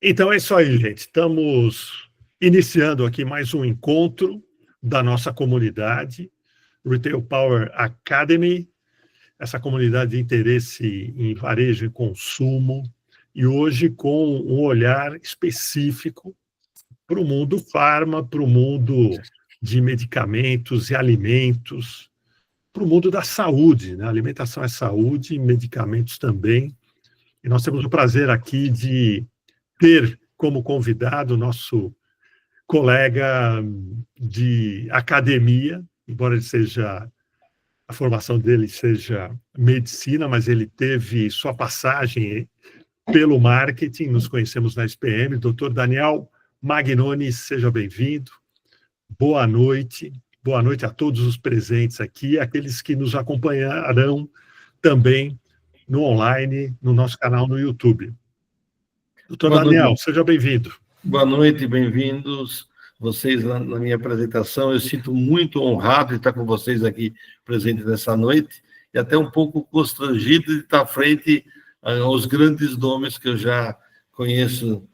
Então é isso aí, gente. Estamos iniciando aqui mais um encontro da nossa comunidade, Retail Power Academy, essa comunidade de interesse em varejo e consumo, e hoje com um olhar específico para o mundo farma, para o mundo de medicamentos e alimentos, para o mundo da saúde, né? Alimentação é saúde, medicamentos também. E nós temos o prazer aqui de ter como convidado nosso colega de academia, embora ele seja, a formação dele seja medicina, mas ele teve sua passagem pelo marketing, nos conhecemos na SPM. Dr. Daniel Magnoni, seja bem-vindo. Boa noite a todos os presentes aqui, aqueles que nos acompanharão também no online, no nosso canal no YouTube. Doutor Daniel, seja bem-vindo. Boa noite, bem-vindos vocês na minha apresentação. Eu sinto muito honrado de estar com vocês aqui presente nessa noite e até um pouco constrangido de estar frente aos grandes nomes que eu já conheço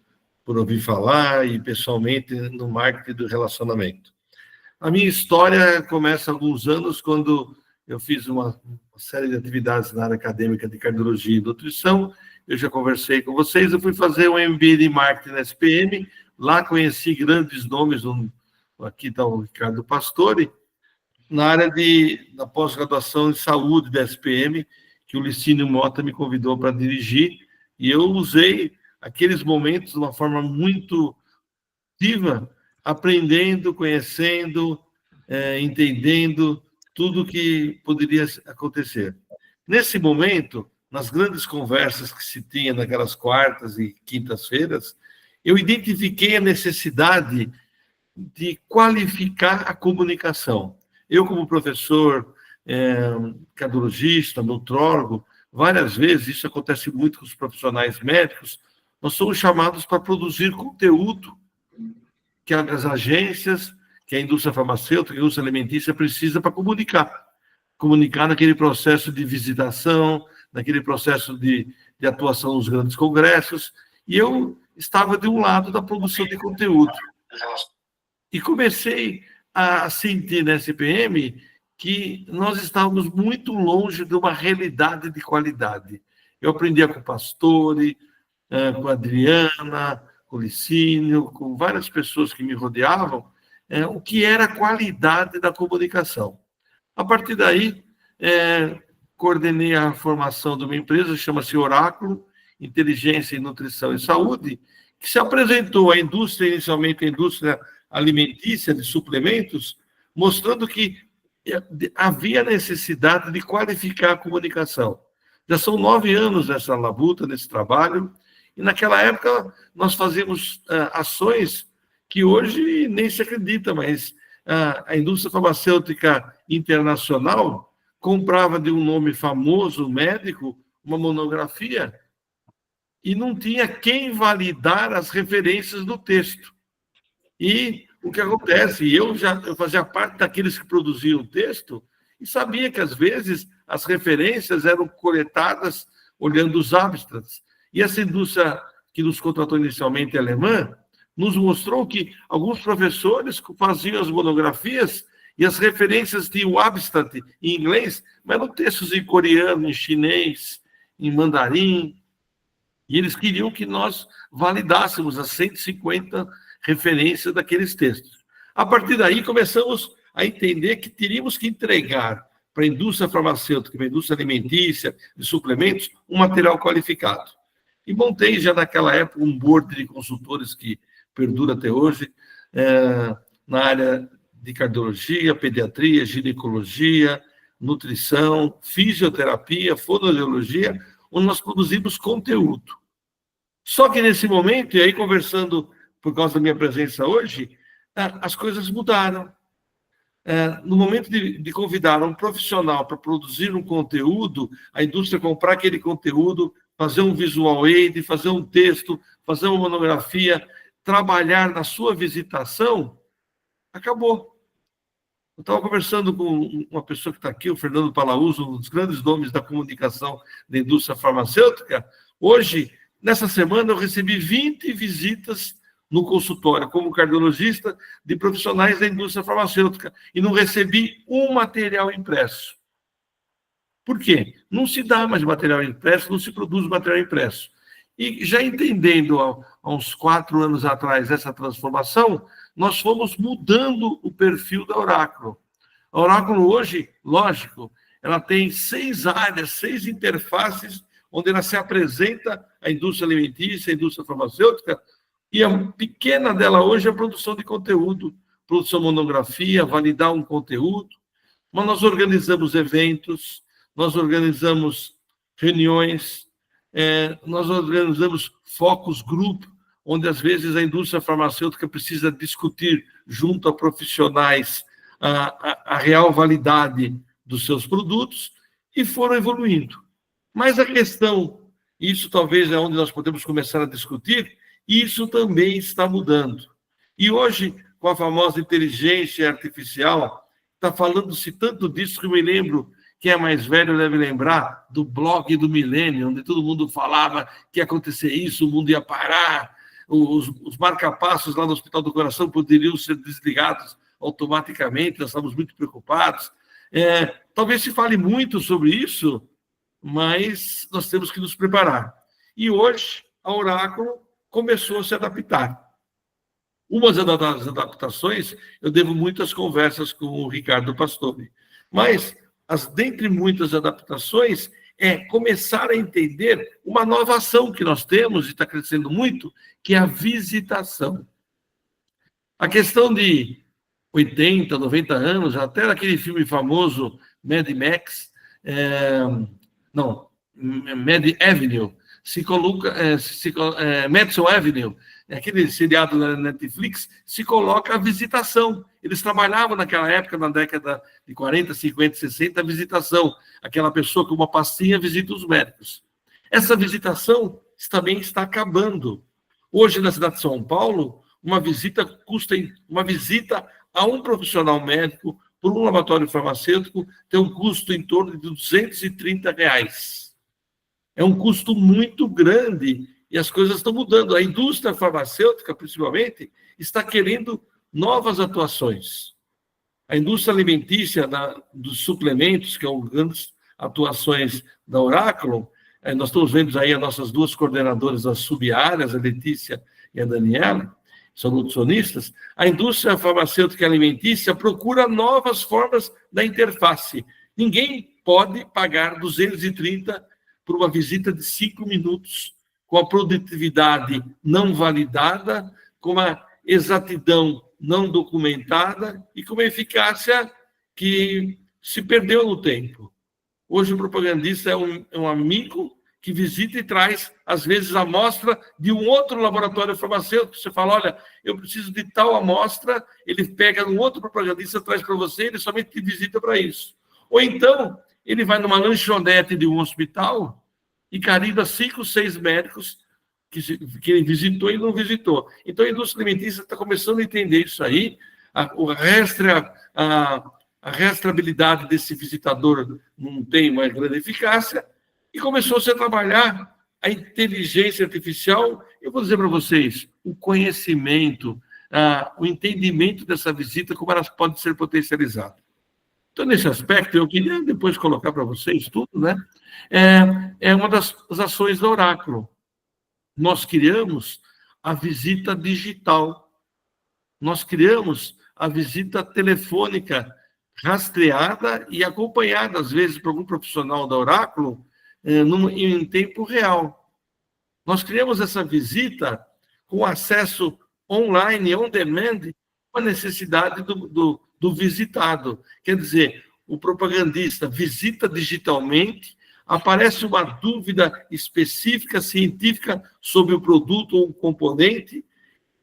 por ouvir falar e pessoalmente no marketing do relacionamento. A minha história começa há alguns anos, quando eu fiz uma série de atividades na área acadêmica de cardiologia e nutrição. Eu já conversei com vocês, eu fui fazer um MBA de marketing na SPM, lá conheci grandes nomes, aqui está o Ricardo Pastore, na área da pós-graduação em saúde da SPM, que o Licínio Mota me convidou para dirigir, e eu usei aqueles momentos de uma forma muito ativa, aprendendo, conhecendo, entendendo tudo que poderia acontecer. Nesse momento, nas grandes conversas que se tinha naquelas quartas e quintas-feiras, eu identifiquei a necessidade de qualificar a comunicação. Eu, como professor, cardiologista, nutrólogo, várias vezes, isso acontece muito com os profissionais médicos, nós somos chamados para produzir conteúdo que as agências, que a indústria farmacêutica, que a indústria alimentícia precisa para comunicar. Comunicar naquele processo de visitação, naquele processo de atuação nos grandes congressos, e eu estava de um lado da produção de conteúdo. E comecei a sentir na SPM que nós estávamos muito longe de uma realidade de qualidade. Eu aprendia com o Pastore, com a Adriana, com o Licínio, com várias pessoas que me rodeavam, o que era a qualidade da comunicação. A partir daí, coordenei a formação de uma empresa, chama-se Oráculo, Inteligência em Nutrição e Saúde, que se apresentou à indústria, inicialmente a indústria alimentícia de suplementos, mostrando que havia necessidade de qualificar a comunicação. Já são 9 anos nessa labuta, nesse trabalho, e naquela época nós fazíamos ações que hoje nem se acredita, mas a indústria farmacêutica internacional comprava de um nome famoso, médico, uma monografia, e não tinha quem validar as referências do texto. E o que acontece? Eu fazia parte daqueles que produziam o texto e sabia que, às vezes, as referências eram coletadas olhando os abstracts. E essa indústria que nos contratou inicialmente, alemã, nos mostrou que alguns professores faziam as monografias e as referências tinham o abstract em inglês, mas eram textos em coreano, em chinês, em mandarim, e eles queriam que nós validássemos as 150 referências daqueles textos. A partir daí, começamos a entender que teríamos que entregar para a indústria farmacêutica, para a indústria alimentícia, de suplementos, um material qualificado. E montei já naquela época um board de consultores que perdura até hoje, na área de cardiologia, pediatria, ginecologia, nutrição, fisioterapia, fonoaudiologia, onde nós produzimos conteúdo. Só que nesse momento, e aí conversando por causa da minha presença hoje, as coisas mudaram. No momento de convidar um profissional para produzir um conteúdo, a indústria comprar aquele conteúdo, fazer um visual aid, fazer um texto, fazer uma monografia, trabalhar na sua visitação, acabou. Eu estava conversando com uma pessoa que está aqui, o Fernando Palauso, um dos grandes nomes da comunicação da indústria farmacêutica. Hoje, nessa semana eu recebi 20 visitas no consultório, como cardiologista, de profissionais da indústria farmacêutica, e não recebi um material impresso. Por quê? Não se dá mais material impresso, não se produz material impresso. E já entendendo há uns 4 anos atrás essa transformação, nós fomos mudando o perfil da Oráculo. A Oráculo hoje, lógico, ela tem 6 áreas, 6 interfaces, onde ela se apresenta à indústria alimentícia, à indústria farmacêutica, e a pequena dela hoje é a produção de conteúdo, produção de monografia, validar um conteúdo, mas nós organizamos eventos, nós organizamos reuniões, nós organizamos focus group, onde às vezes a indústria farmacêutica precisa discutir junto a profissionais a real validade dos seus produtos, e foram evoluindo. Mas a questão, isso talvez é onde nós podemos começar a discutir, isso também está mudando. E hoje, com a famosa inteligência artificial, está falando-se tanto disso que eu me lembro, quem é mais velho deve lembrar do blog do Milênio, onde todo mundo falava que ia acontecer isso, o mundo ia parar, os marca-passos lá no Hospital do Coração poderiam ser desligados automaticamente, nós estávamos muito preocupados. Talvez se fale muito sobre isso, mas nós temos que nos preparar. E hoje, a Oráculo começou a se adaptar. Umas das adaptações, eu devo muitas conversas com o Ricardo Pastore, mas, dentre muitas adaptações, é começar a entender uma nova ação que nós temos, e está crescendo muito, que é a visitação. A questão de 80, 90 anos, até naquele filme famoso, Mad Max, Mad Avenue, Madison Avenue, aquele seriado da Netflix, se coloca a visitação. Eles trabalhavam naquela época, na década de 40, 50, 60, a visitação. Aquela pessoa com uma pastinha visita os médicos. Essa visitação também está acabando. Hoje, na cidade de São Paulo, uma visita a um profissional médico por um laboratório farmacêutico tem um custo em torno de R$230. É um custo muito grande e as coisas estão mudando. A indústria farmacêutica, principalmente, está querendo novas atuações. A indústria alimentícia dos suplementos, que é uma das grandes atuações da Oráculo, nós estamos vendo aí as nossas 2 coordenadoras das sub-áreas, a Letícia e a Daniela, são nutricionistas. A indústria farmacêutica e alimentícia procura novas formas da interface. Ninguém pode pagar 230 por uma visita de 5 minutos, com a produtividade não validada, com a exatidão não documentada e com uma eficácia que se perdeu no tempo. Hoje o propagandista é um amigo que visita e traz, às vezes, a amostra de um outro laboratório farmacêutico. Você fala, olha, eu preciso de tal amostra, ele pega um outro propagandista, traz para você, ele somente te visita para isso. Ou então, ele vai numa lanchonete de um hospital e carimba 5, 6 médicos que ele visitou e não visitou. Então, a indústria alimentícia está começando a entender isso aí, a rastreabilidade desse visitador não tem uma grande eficácia, e começou-se a trabalhar a inteligência artificial. Eu vou dizer para vocês, o conhecimento, o entendimento dessa visita, como ela pode ser potencializada. Então, nesse aspecto, eu queria depois colocar para vocês tudo, né? É uma das ações da Oráculo. Nós criamos a visita digital. Nós criamos a visita telefônica rastreada e acompanhada, às vezes, por algum profissional da Oráculo, em tempo real. Nós criamos essa visita com acesso online, on demand, com a necessidade do visitado. Quer dizer, o propagandista visita digitalmente, aparece uma dúvida específica, científica, sobre o produto ou o componente.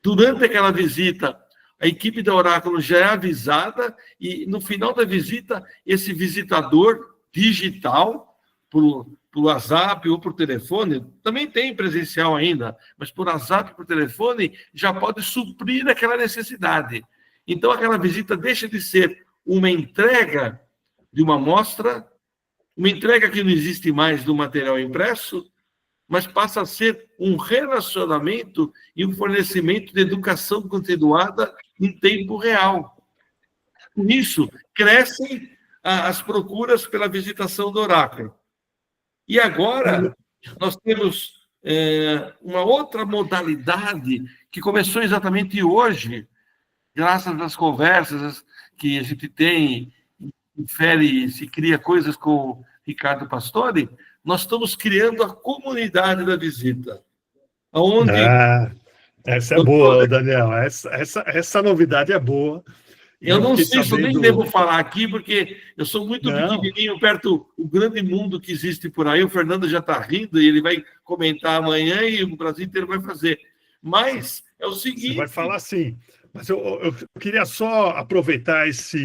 Durante aquela visita, a equipe da Oráculo já é avisada e, no final da visita, esse visitador digital, por WhatsApp ou por telefone, também tem presencial ainda, mas por WhatsApp e por telefone, já pode suprir aquela necessidade. Então, aquela visita deixa de ser uma entrega de uma amostra, uma entrega que não existe mais do material impresso, mas passa a ser um relacionamento e um fornecimento de educação continuada em tempo real. Com isso, crescem as procuras pela visitação do oráculo. E agora, nós temos uma outra modalidade que começou exatamente hoje, graças às conversas que a gente tem, se cria coisas com o Ricardo Pastore, nós estamos criando a comunidade da visita, onde... Essa é boa, Daniel, essa novidade é boa. Eu não sei se eu nem devo falar aqui, porque eu sou muito pequenininho perto do grande mundo que existe por aí. O Fernando já está rindo e ele vai comentar amanhã e o Brasil inteiro vai fazer. Mas é o seguinte... Você vai falar assim, mas eu queria só aproveitar essa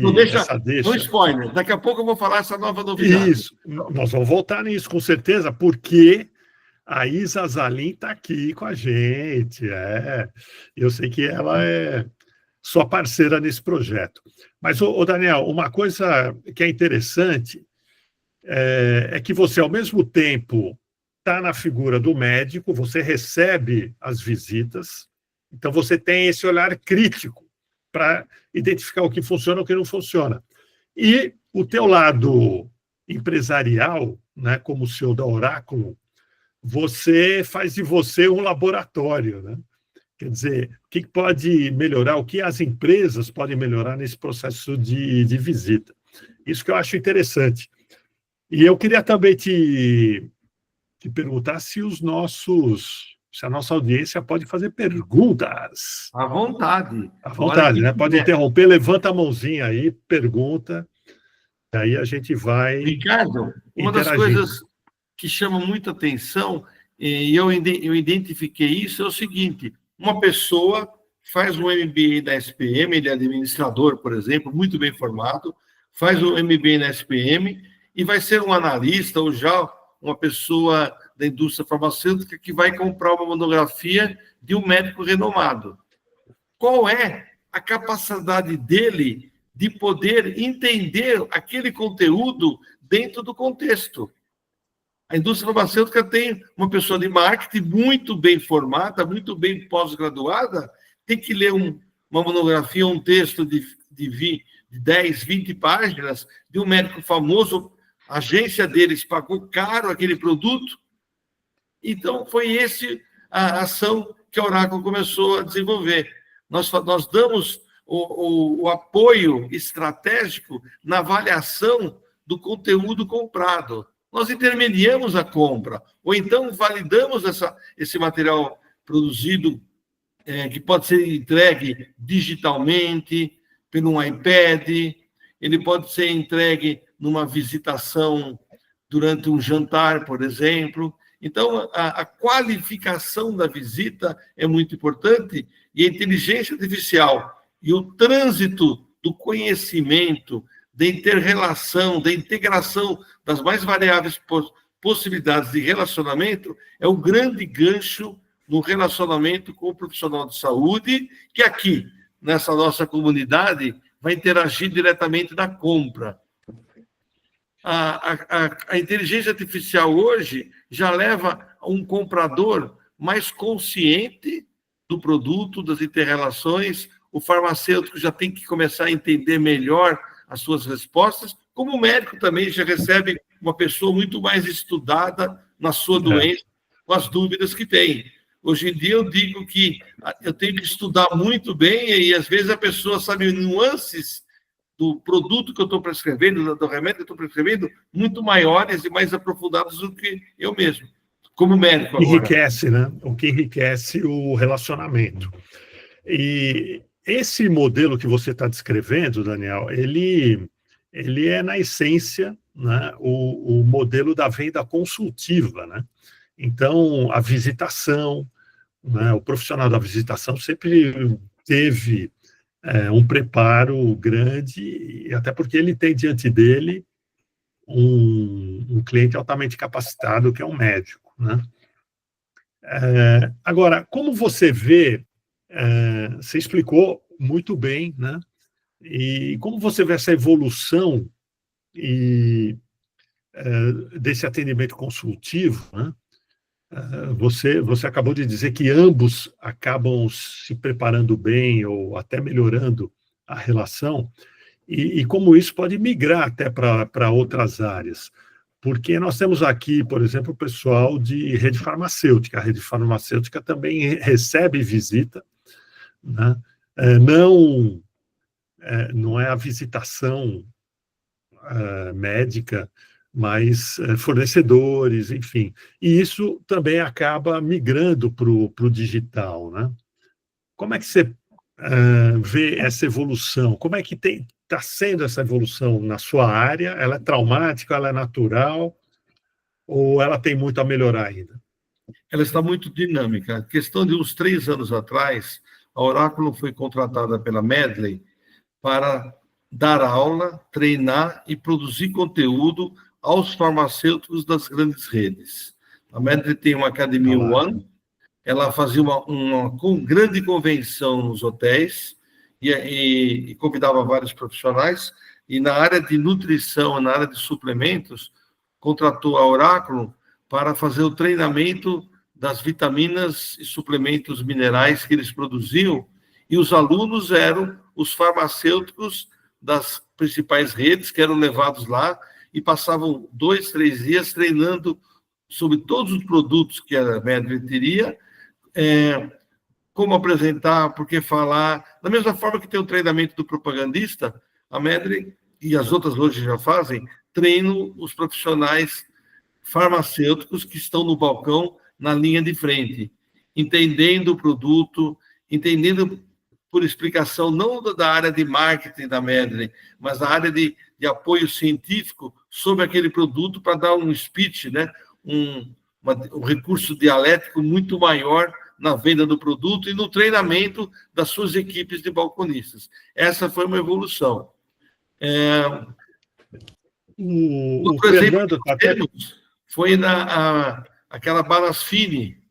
deixa. Não spoiler, daqui a pouco eu vou falar essa nova novidade. Isso, nós vamos voltar nisso, com certeza, porque a Isa Zalim está aqui com a gente. Eu sei que ela é sua parceira nesse projeto. Mas, Daniel, uma coisa que é interessante é que você, ao mesmo tempo, está na figura do médico, você recebe as visitas, então você tem esse olhar crítico para identificar o que funciona e o que não funciona. E o teu lado empresarial, né, como o CEO da Oráculo, você faz de você um laboratório, né? Quer dizer, o que pode melhorar, o que as empresas podem melhorar nesse processo de visita. Isso que eu acho interessante. E eu queria também te perguntar se a nossa audiência pode fazer perguntas. À vontade. À vontade, né? Pode interromper, levanta a mãozinha aí, pergunta, aí a gente vai... Ricardo, uma das coisas que chama muita atenção, e eu identifiquei isso, é o seguinte: uma pessoa faz um MBA na SPM, ele é administrador, por exemplo, muito bem formado, faz um MBA na SPM e vai ser um analista ou já uma pessoa da indústria farmacêutica que vai comprar uma monografia de um médico renomado. Qual é a capacidade dele de poder entender aquele conteúdo dentro do contexto? A indústria farmacêutica tem uma pessoa de marketing muito bem formada, muito bem pós-graduada, tem que ler uma monografia, um texto de 10, 20 páginas de um médico famoso, a agência deles pagou caro aquele produto. Então, foi a ação que a Oráculo começou a desenvolver. Nós damos o apoio estratégico na avaliação do conteúdo comprado. Nós intermediamos a compra, ou então validamos esse material produzido, que pode ser entregue digitalmente, pelo iPad, ele pode ser entregue numa visitação durante um jantar, por exemplo. Então, a qualificação da visita é muito importante, e a inteligência artificial e o trânsito do conhecimento, da inter-relação, da integração das mais variáveis possibilidades de relacionamento é o grande gancho no relacionamento com o profissional de saúde, que aqui, nessa nossa comunidade, vai interagir diretamente na compra. A inteligência artificial hoje já leva a um comprador mais consciente do produto, das inter-relações. O farmacêutico já tem que começar a entender melhor as suas respostas, como o médico também já recebe uma pessoa muito mais estudada na sua doença, com as dúvidas que tem. Hoje em dia eu digo que eu tenho que estudar muito bem e às vezes a pessoa sabe nuances do produto que eu estou prescrevendo, do remédio que eu estou prescrevendo, muito maiores e mais aprofundados do que eu mesmo, como médico agora. Enriquece, né? O que enriquece o relacionamento. E esse modelo que você está descrevendo, Daniel, ele é, na essência, né, o modelo da venda consultiva, né? Então, a visitação, né, o profissional da visitação sempre teve um preparo grande, até porque ele tem diante dele um cliente altamente capacitado, que é um médico, né? Agora, como você vê, você explicou muito bem, né? E como você vê essa evolução desse atendimento consultivo, né? Você acabou de dizer que ambos acabam se preparando bem ou até melhorando a relação, e como isso pode migrar até para outras áreas. Porque nós temos aqui, por exemplo, o pessoal de rede farmacêutica. A rede farmacêutica também recebe visita, né? Não, não é a visitação médica, mas fornecedores, enfim. E isso também acaba migrando para o digital, né? Como é que você vê essa evolução? Como é que está sendo essa evolução na sua área? Ela é traumática, ela é natural, ou ela tem muito a melhorar ainda? Ela está muito dinâmica. A questão de uns 3 anos atrás, a Oráculo foi contratada pela Medley para dar aula, treinar e produzir conteúdo aos farmacêuticos das grandes redes. A Medley tem uma academia One, ela fazia uma grande convenção nos hotéis e convidava vários profissionais, e na área de nutrição, na área de suplementos, contratou a Oráculo para fazer o treinamento das vitaminas e suplementos minerais que eles produziam, e os alunos eram os farmacêuticos das principais redes, que eram levados lá e passavam 2, 3 dias treinando sobre todos os produtos que a Medley teria, como apresentar, por que falar. Da mesma forma que tem o treinamento do propagandista, a Medley e as outras hoje já fazem, treinam os profissionais farmacêuticos que estão no balcão, na linha de frente, entendendo o produto, entendendo por explicação não da área de marketing da Medley, mas da área de apoio científico sobre aquele produto, para dar um speech, né? um recurso dialético muito maior na venda do produto e no treinamento das suas equipes de balconistas. Essa foi uma evolução. O Fernando está até... Foi aquela Balas Fine.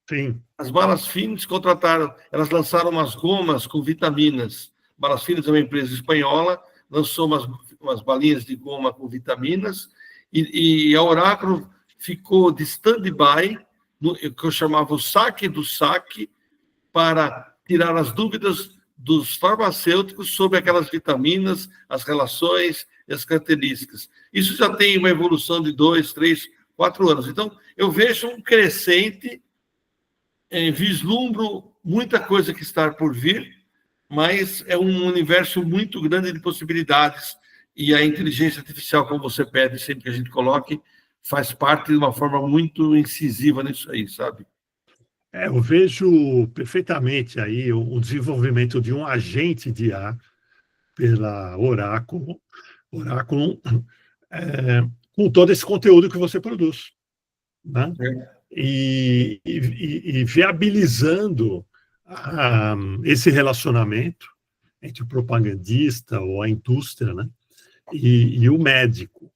Sim. As Balas Fines contrataram, elas lançaram umas gomas com vitaminas. Balas Fines é uma empresa espanhola, lançou umas balinhas de goma com vitaminas, e a Oráculo ficou de stand-by, que eu chamava o saque do saque, para tirar as dúvidas dos farmacêuticos sobre aquelas vitaminas, as relações e as características. Isso já tem uma evolução de 2, 3, 4 anos. Então, eu vejo um crescente, vislumbro muita coisa que está por vir, mas é um universo muito grande de possibilidades, e a inteligência artificial, como você pede sempre que a gente coloque, faz parte de uma forma muito incisiva nisso aí, sabe? Eu vejo perfeitamente aí o desenvolvimento de um agente de IA pela Oráculo, com todo esse conteúdo que você produz, né? E viabilizando esse relacionamento entre o propagandista ou a indústria, né? E o médico.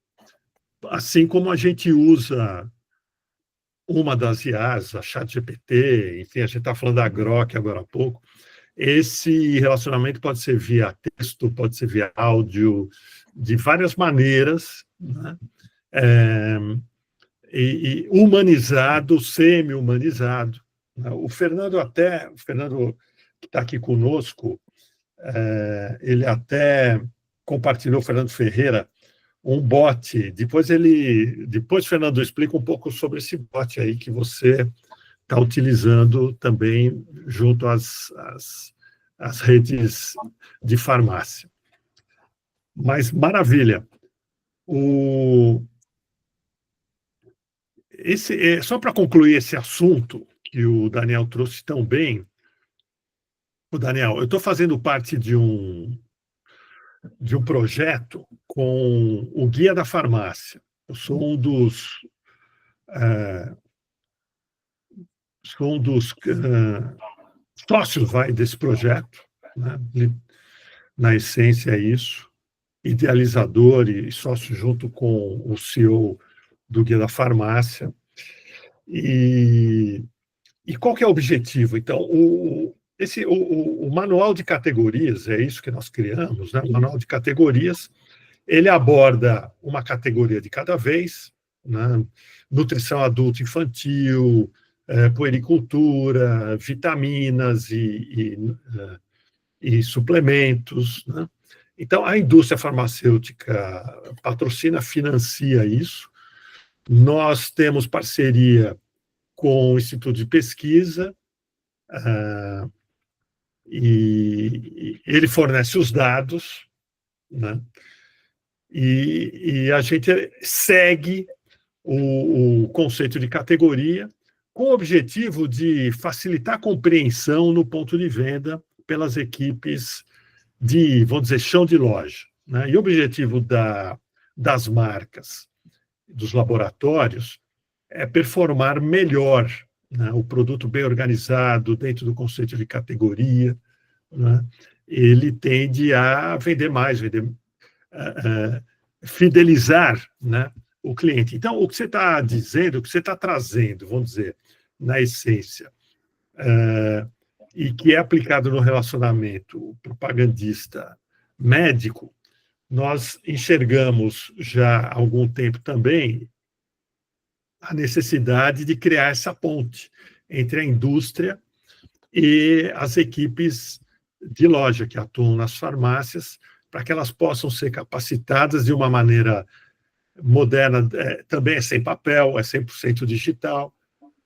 Assim como a gente usa uma das IAs, a ChatGPT, enfim, a gente está falando da Grok agora há pouco, esse relacionamento pode ser via texto, pode ser via áudio, de várias maneiras, né? E humanizado, semi-humanizado. O Fernando, que está aqui conosco, ele até compartilhou, o Fernando Ferreira, um bot. Depois, Fernando, explica um pouco sobre esse bot aí que você está utilizando também junto às redes de farmácia. Mas, maravilha. Só para concluir esse assunto que o Daniel trouxe tão bem, Daniel, eu estou fazendo parte de um projeto com o Guia da Farmácia. Eu sou um dos sócios desse projeto, né? Na essência é isso, idealizador e sócio junto com o CEO do Guia da Farmácia. E qual que é o objetivo? Então, o manual de categorias, é isso que nós criamos, né? O manual de categorias, ele aborda uma categoria de cada vez, né? Nutrição adulto-infantil, puericultura, vitaminas e suplementos, né? Então, a indústria farmacêutica patrocina, financia isso. Nós temos parceria com o Instituto de Pesquisa, e ele fornece os dados, né? E a gente segue o conceito de categoria com o objetivo de facilitar a compreensão no ponto de venda pelas equipes de, vamos dizer, chão de loja, né? E o objetivo das marcas, dos laboratórios, é performar melhor, né? O produto bem organizado, dentro do conceito de categoria, né? Ele tende a vender mais, fidelizar, né, o cliente. Então, o que você está dizendo, o que você está trazendo, vamos dizer, na essência, e que é aplicado no relacionamento propagandista médico, nós enxergamos já há algum tempo também a necessidade de criar essa ponte entre a indústria e as equipes de loja que atuam nas farmácias, para que elas possam ser capacitadas de uma maneira moderna, também é sem papel, é 100% digital,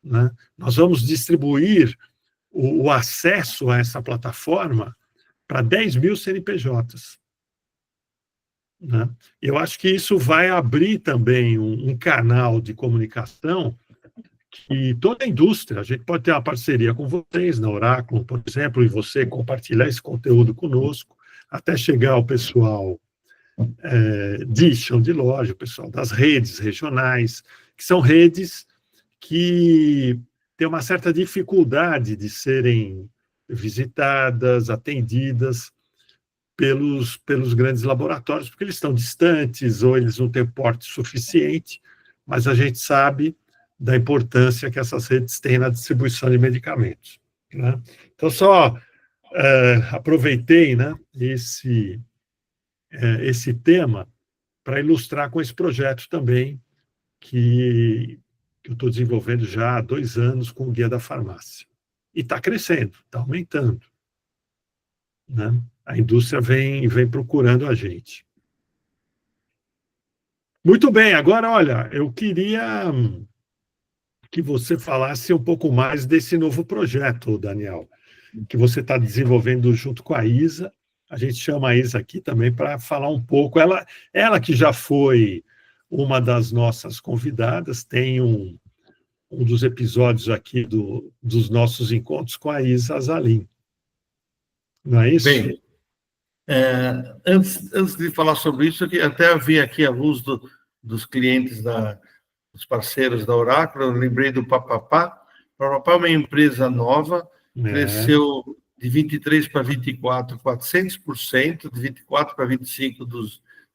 né? Nós vamos distribuir o acesso a essa plataforma para 10 mil CNPJs, né? Eu acho que isso vai abrir também um canal de comunicação que toda a indústria, a gente pode ter uma parceria com vocês, na Oráculo, por exemplo, e você compartilhar esse conteúdo conosco, até chegar ao pessoal de chão de loja, o pessoal das redes regionais, que são redes que têm uma certa dificuldade de serem visitadas, atendidas pelos grandes laboratórios, porque eles estão distantes ou eles não têm porte suficiente, mas a gente sabe da importância que essas redes têm na distribuição de medicamentos, né? Então, só aproveitei, né, esse tema para ilustrar com esse projeto também que eu estou desenvolvendo já há 2 anos com o Guia da Farmácia. E está crescendo, está aumentando, né? A indústria vem procurando a gente. Muito bem, agora, olha, eu queria que você falasse um pouco mais desse novo projeto, Daniel, que você está desenvolvendo junto com a Isa. A gente chama a Isa aqui também para falar um pouco. Ela que já foi uma das nossas convidadas, tem um dos episódios aqui dos nossos encontros com a Isa Zalim. Não é isso? Bem, antes de falar sobre isso, eu até vi aqui alguns dos clientes, dos parceiros da Oráculo, eu lembrei do Papapá. O Papapá é uma empresa nova, cresceu de 23 para 24, 400%, de 24 para 25,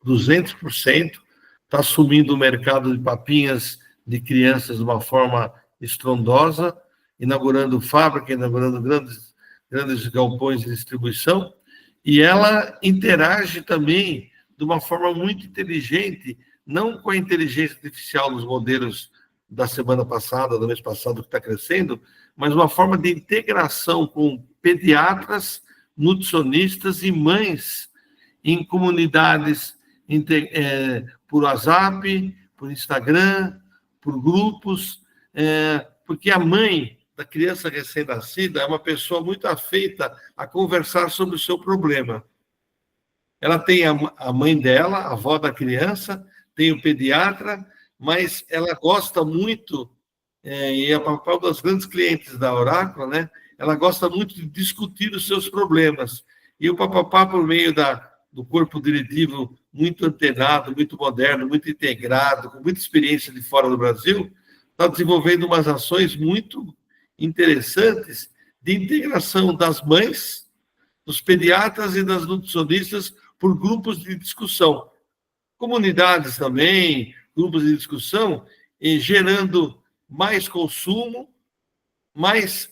200%, está assumindo o mercado de papinhas de crianças de uma forma estrondosa, inaugurando fábrica, inaugurando grandes galpões de distribuição, e ela interage também de uma forma muito inteligente, não com a inteligência artificial dos modelos da semana passada, do mês passado, que está crescendo, mas uma forma de integração com pediatras, nutricionistas e mães em comunidades por WhatsApp, por Instagram, por grupos, porque a mãe da criança recém-nascida é uma pessoa muito afeita a conversar sobre o seu problema. Ela tem a mãe dela, a avó da criança, tem o pediatra, mas ela gosta muito, e é o papel das grandes clientes da Oráculo, né? Ela gosta muito de discutir os seus problemas. E o Papapá, por meio do corpo diretivo muito antenado, muito moderno, muito integrado, com muita experiência de fora do Brasil, está desenvolvendo umas ações muito interessantes de integração das mães, dos pediatras e das nutricionistas por grupos de discussão. Comunidades também, grupos de discussão, gerando mais consumo, mais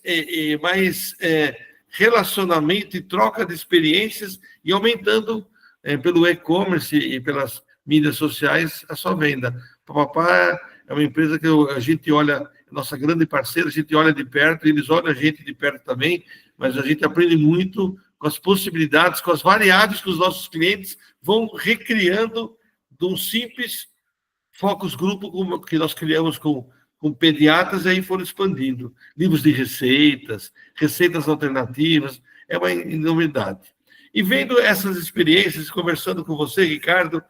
relacionamento e troca de experiências e aumentando pelo e-commerce e pelas mídias sociais a sua venda. O Papapá é uma empresa que a gente olha, nossa grande parceira, a gente olha de perto, eles olham a gente de perto também, mas a gente aprende muito com as possibilidades, com as variáveis que os nossos clientes vão recriando de um simples focus grupo que nós criamos com pediatras, e aí foram expandindo. Livros de receitas, receitas alternativas, é uma enormidade. E vendo essas experiências, conversando com você, Ricardo,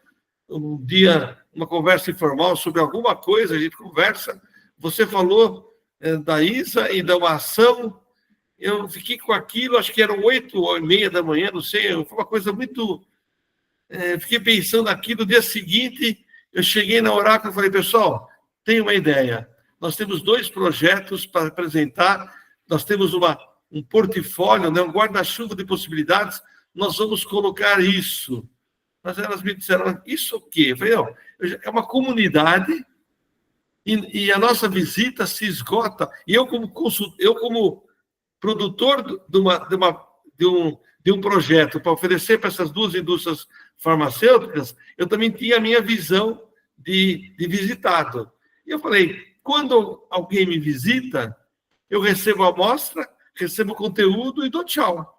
um dia, uma conversa informal sobre alguma coisa, a gente conversa, você falou da ISA e da uma ação, eu fiquei com aquilo, acho que eram 8h30 da manhã, não sei, foi uma coisa muito... fiquei pensando naquilo, no dia seguinte, eu cheguei na Oráculo e falei, pessoal, tenho uma ideia, nós temos 2 projetos para apresentar, nós temos um portfólio, né, um guarda-chuva de possibilidades, nós vamos colocar isso. Mas elas me disseram, isso o quê? Eu falei, não, é uma comunidade e a nossa visita se esgota. E eu como produtor de um projeto para oferecer para essas 2 indústrias farmacêuticas, eu também tinha a minha visão de visitado. E eu falei, quando alguém me visita, eu recebo a amostra, recebo conteúdo e dou tchau.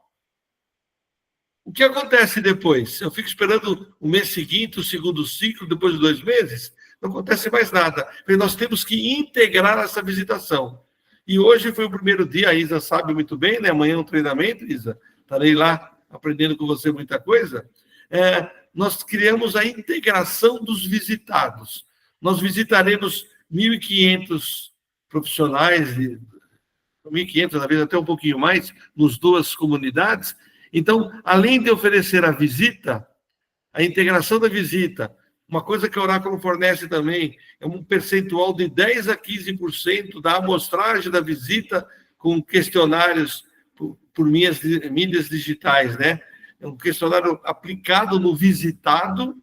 O que acontece depois? Eu fico esperando o mês seguinte, o segundo ciclo, depois de 2 meses, não acontece mais nada. Porque nós temos que integrar essa visitação. E hoje foi o primeiro dia, a Isa sabe muito bem, né? Amanhã é um treinamento, Isa, estarei lá aprendendo com você muita coisa. Nós criamos a integração dos visitados. Nós visitaremos 1.500 profissionais, 1.500, na verdade, até um pouquinho mais, nos 2 comunidades. Então, além de oferecer a visita, a integração da visita, uma coisa que a Oráculo fornece também é um percentual de 10% a 15% da amostragem da visita com questionários por mídias digitais, né? É um questionário aplicado no visitado,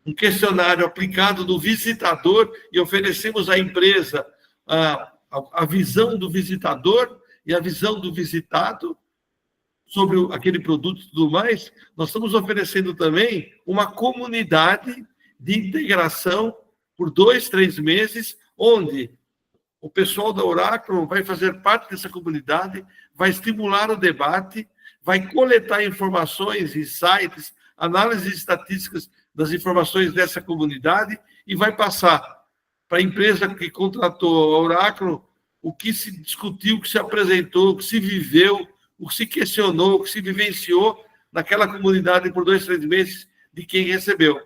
um questionário aplicado no visitador, e oferecemos à empresa a visão do visitador e a visão do visitado sobre aquele produto e tudo mais. Nós estamos oferecendo também uma comunidade de integração por 2, 3 meses, onde o pessoal da Oráculo vai fazer parte dessa comunidade, vai estimular o debate, vai coletar informações, insights, análises estatísticas das informações dessa comunidade e vai passar para a empresa que contratou a Oráculo o que se discutiu, o que se apresentou, o que se viveu, o que se questionou, o que se vivenciou naquela comunidade por 2, 3 meses de quem recebeu.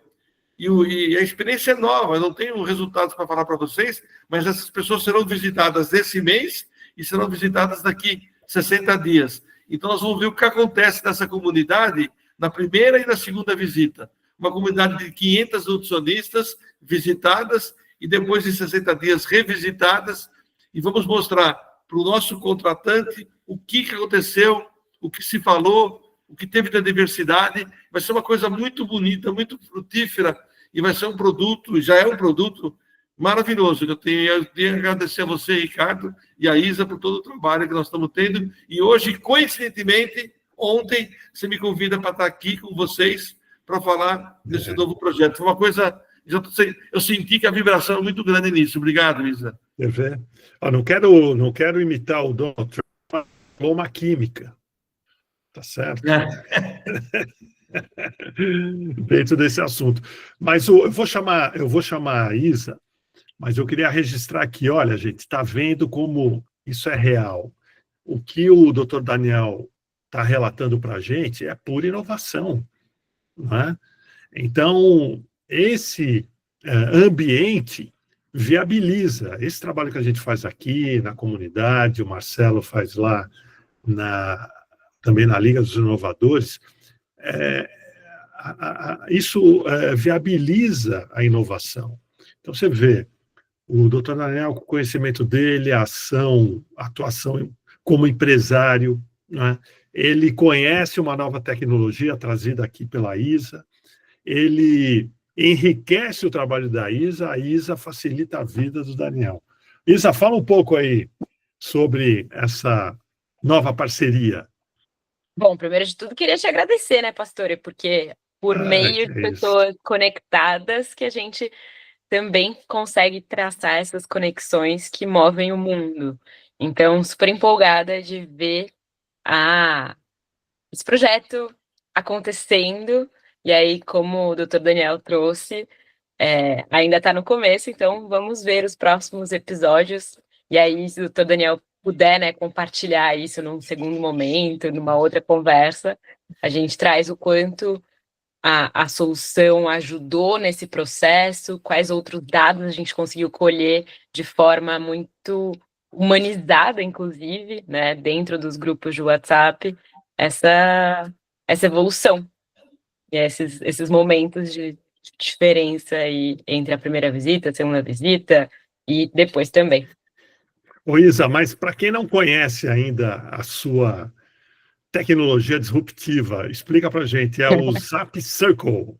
E a experiência é nova, eu não tenho resultados para falar para vocês, mas essas pessoas serão visitadas esse mês e serão visitadas daqui 60 dias. Então, nós vamos ver o que acontece nessa comunidade na primeira e na segunda visita. Uma comunidade de 500 nutricionistas visitadas e depois de 60 dias revisitadas, e vamos mostrar para o nosso contratante o que aconteceu, o que se falou, o que teve da diversidade. Vai ser uma coisa muito bonita, muito frutífera, e vai ser um produto, já é um produto maravilhoso. Eu tenho que agradecer a você, Ricardo, e a Isa por todo o trabalho que nós estamos tendo. E hoje, coincidentemente, ontem, você me convida para estar aqui com vocês para falar desse novo projeto. Foi uma coisa... Eu senti que a vibração é muito grande nisso. Obrigado, Isa. Não quero imitar o Donald Trump, falou uma química. Tá certo? Dentro desse assunto. Mas eu vou chamar a Isa, mas eu queria registrar aqui, olha, gente, está vendo como isso é real. O que o Dr. Daniel está relatando para a gente é pura inovação. Não é? Então, esse ambiente viabiliza esse trabalho que a gente faz aqui na comunidade, o Marcelo faz lá também na Liga dos Inovadores. Isso viabiliza a inovação. Então, você vê, o Dr. Daniel, com o conhecimento dele, a atuação como empresário, né? Ele conhece uma nova tecnologia trazida aqui pela ISA, ele enriquece o trabalho da ISA, a ISA facilita a vida do Daniel. Isa, fala um pouco aí sobre essa nova parceria. Bom, primeiro de tudo, queria te agradecer, né, Pastore, porque por meio de pessoas conectadas que a gente também consegue traçar essas conexões que movem o mundo. Então, super empolgada de ver esse projeto acontecendo. E aí, como o Dr. Daniel trouxe, ainda está no começo, então vamos ver os próximos episódios. E aí, se o Dr. Daniel puder, né, compartilhar isso num segundo momento, numa outra conversa, a gente traz o quanto a solução ajudou nesse processo, quais outros dados a gente conseguiu colher de forma muito humanizada, inclusive, né, dentro dos grupos de WhatsApp, essa evolução, e esses momentos de diferença aí entre a primeira visita, a segunda visita e depois também. Ô Isa, mas para quem não conhece ainda a sua tecnologia disruptiva, explica para a gente, é o Zap Circle.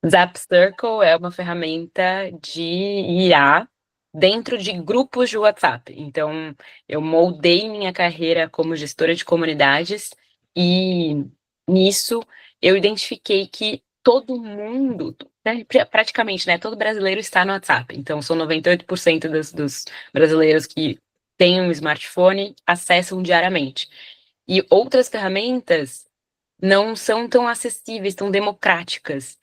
Zap Circle é uma ferramenta de IA dentro de grupos de WhatsApp. Então, eu moldei minha carreira como gestora de comunidades e nisso eu identifiquei que todo mundo, praticamente, né, todo brasileiro está no WhatsApp. Então, são 98% dos brasileiros que têm um smartphone, acessam diariamente. E outras ferramentas não são tão acessíveis, tão democráticas.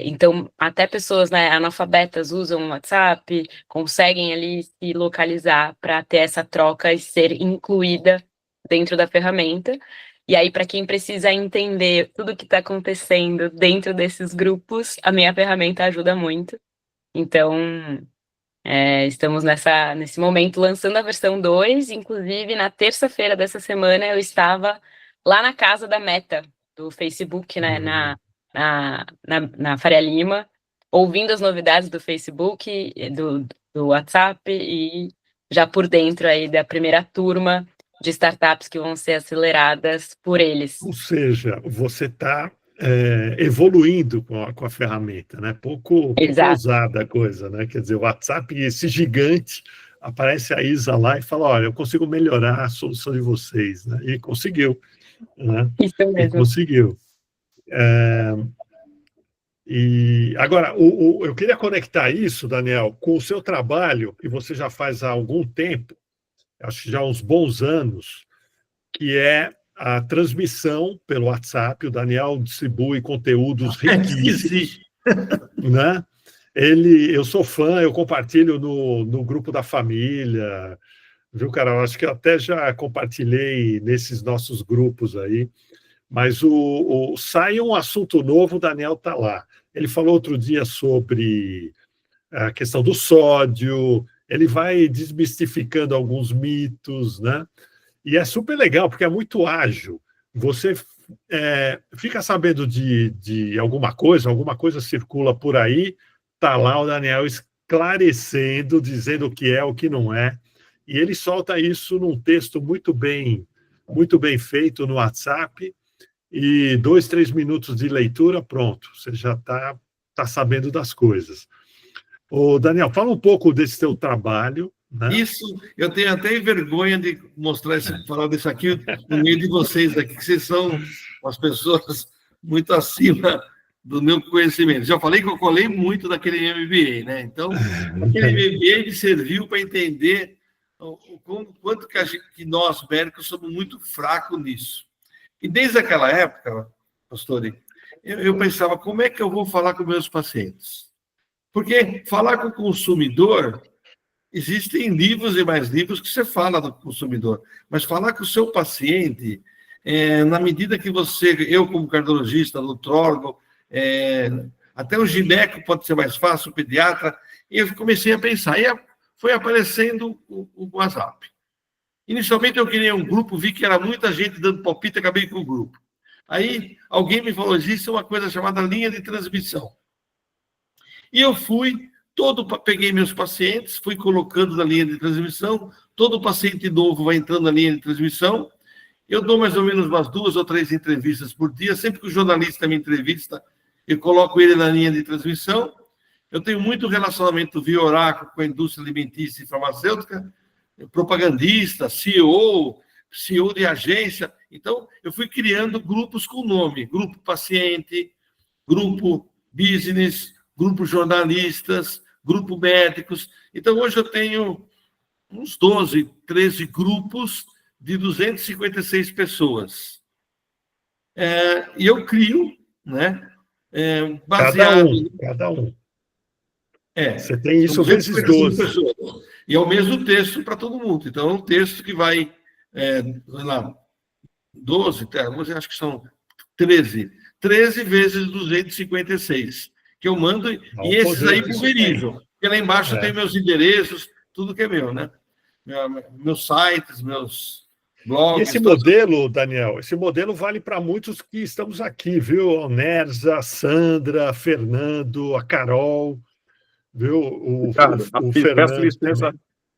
Então, até pessoas, né, analfabetas usam o WhatsApp, conseguem ali se localizar para ter essa troca e ser incluída dentro da ferramenta. E aí, para quem precisa entender tudo o que está acontecendo dentro desses grupos, a minha ferramenta ajuda muito. Então, estamos nesse momento lançando a versão 2, inclusive na terça-feira dessa semana eu estava lá na casa da Meta, do Facebook, né, na Faria Lima, ouvindo as novidades do Facebook, do WhatsApp e já por dentro aí da primeira turma de startups que vão ser aceleradas por eles. Ou seja, você está evoluindo com a ferramenta, né? Pouco ousada a coisa, né? Quer dizer, o WhatsApp, esse gigante, aparece a Isa lá e fala, olha, eu consigo melhorar a solução de vocês, né? E conseguiu, né? Isso mesmo. E conseguiu. E agora, eu queria conectar isso, Daniel, com o seu trabalho, que você já faz há algum tempo, acho que já há uns bons anos, que é a transmissão pelo WhatsApp. O Daniel distribui conteúdos riquíssimos, né? Eu sou fã, eu compartilho no grupo da família, viu, cara? Eu acho que eu até já compartilhei nesses nossos grupos aí, mas sai um assunto novo, o Daniel está lá. Ele falou outro dia sobre a questão do sódio, ele vai desmistificando alguns mitos, né? E é super legal, porque é muito ágil. Você fica sabendo de alguma coisa circula por aí, está lá o Daniel esclarecendo, dizendo o que é, o que não é, e ele solta isso num texto muito bem feito no WhatsApp, e 2, 3 minutos de leitura, pronto, você já está sabendo das coisas. Ô, Daniel, fala um pouco desse teu trabalho. Né? Isso, eu tenho até vergonha de falar disso aqui no meio de vocês aqui, que vocês são umas pessoas muito acima do meu conhecimento. Já falei que eu colei muito naquele MBA, né? Então, aquele MBA me serviu para entender o quanto que nós, médicos, somos muito fracos nisso. E desde aquela época, pastor, eu pensava, como é que eu vou falar com meus pacientes? Porque falar com o consumidor... Existem livros e mais livros que você fala do consumidor, mas falar com o seu paciente, na medida que eu como cardiologista, nutrólogo, até o gineco pode ser mais fácil, o pediatra, e eu comecei a pensar, e foi aparecendo o WhatsApp. Inicialmente eu criei um grupo, vi que era muita gente dando palpite, acabei com o grupo. Aí alguém me falou, existe uma coisa chamada linha de transmissão. E eu peguei meus pacientes, fui colocando na linha de transmissão, todo paciente novo vai entrando na linha de transmissão, eu dou mais ou menos umas 2 ou 3 entrevistas por dia, sempre que o jornalista me entrevista, eu coloco ele na linha de transmissão, eu tenho muito relacionamento via oráculo com a indústria alimentícia e farmacêutica, propagandista, CEO de agência, então eu fui criando grupos com nome, grupo paciente, grupo business, grupos jornalistas, grupo médicos. Então, hoje eu tenho uns 12, 13 grupos de 256 pessoas. E eu crio, né, baseado... Cada um. Você são tem isso vezes 12. pessoas. E é o mesmo texto para todo mundo. Então, é um texto que vai, sei lá, 12, acho que são 13 vezes 256, que eu mando, e esses aí pulverizam. Porque lá embaixo tem meus endereços, tudo que é meu, né? Meus sites, meus blogs. E esse modelo, Daniel, esse modelo vale para muitos que estamos aqui, viu? A Nerza, a Sandra, a Fernando, a Carol, viu? Ricardo, o Fernando.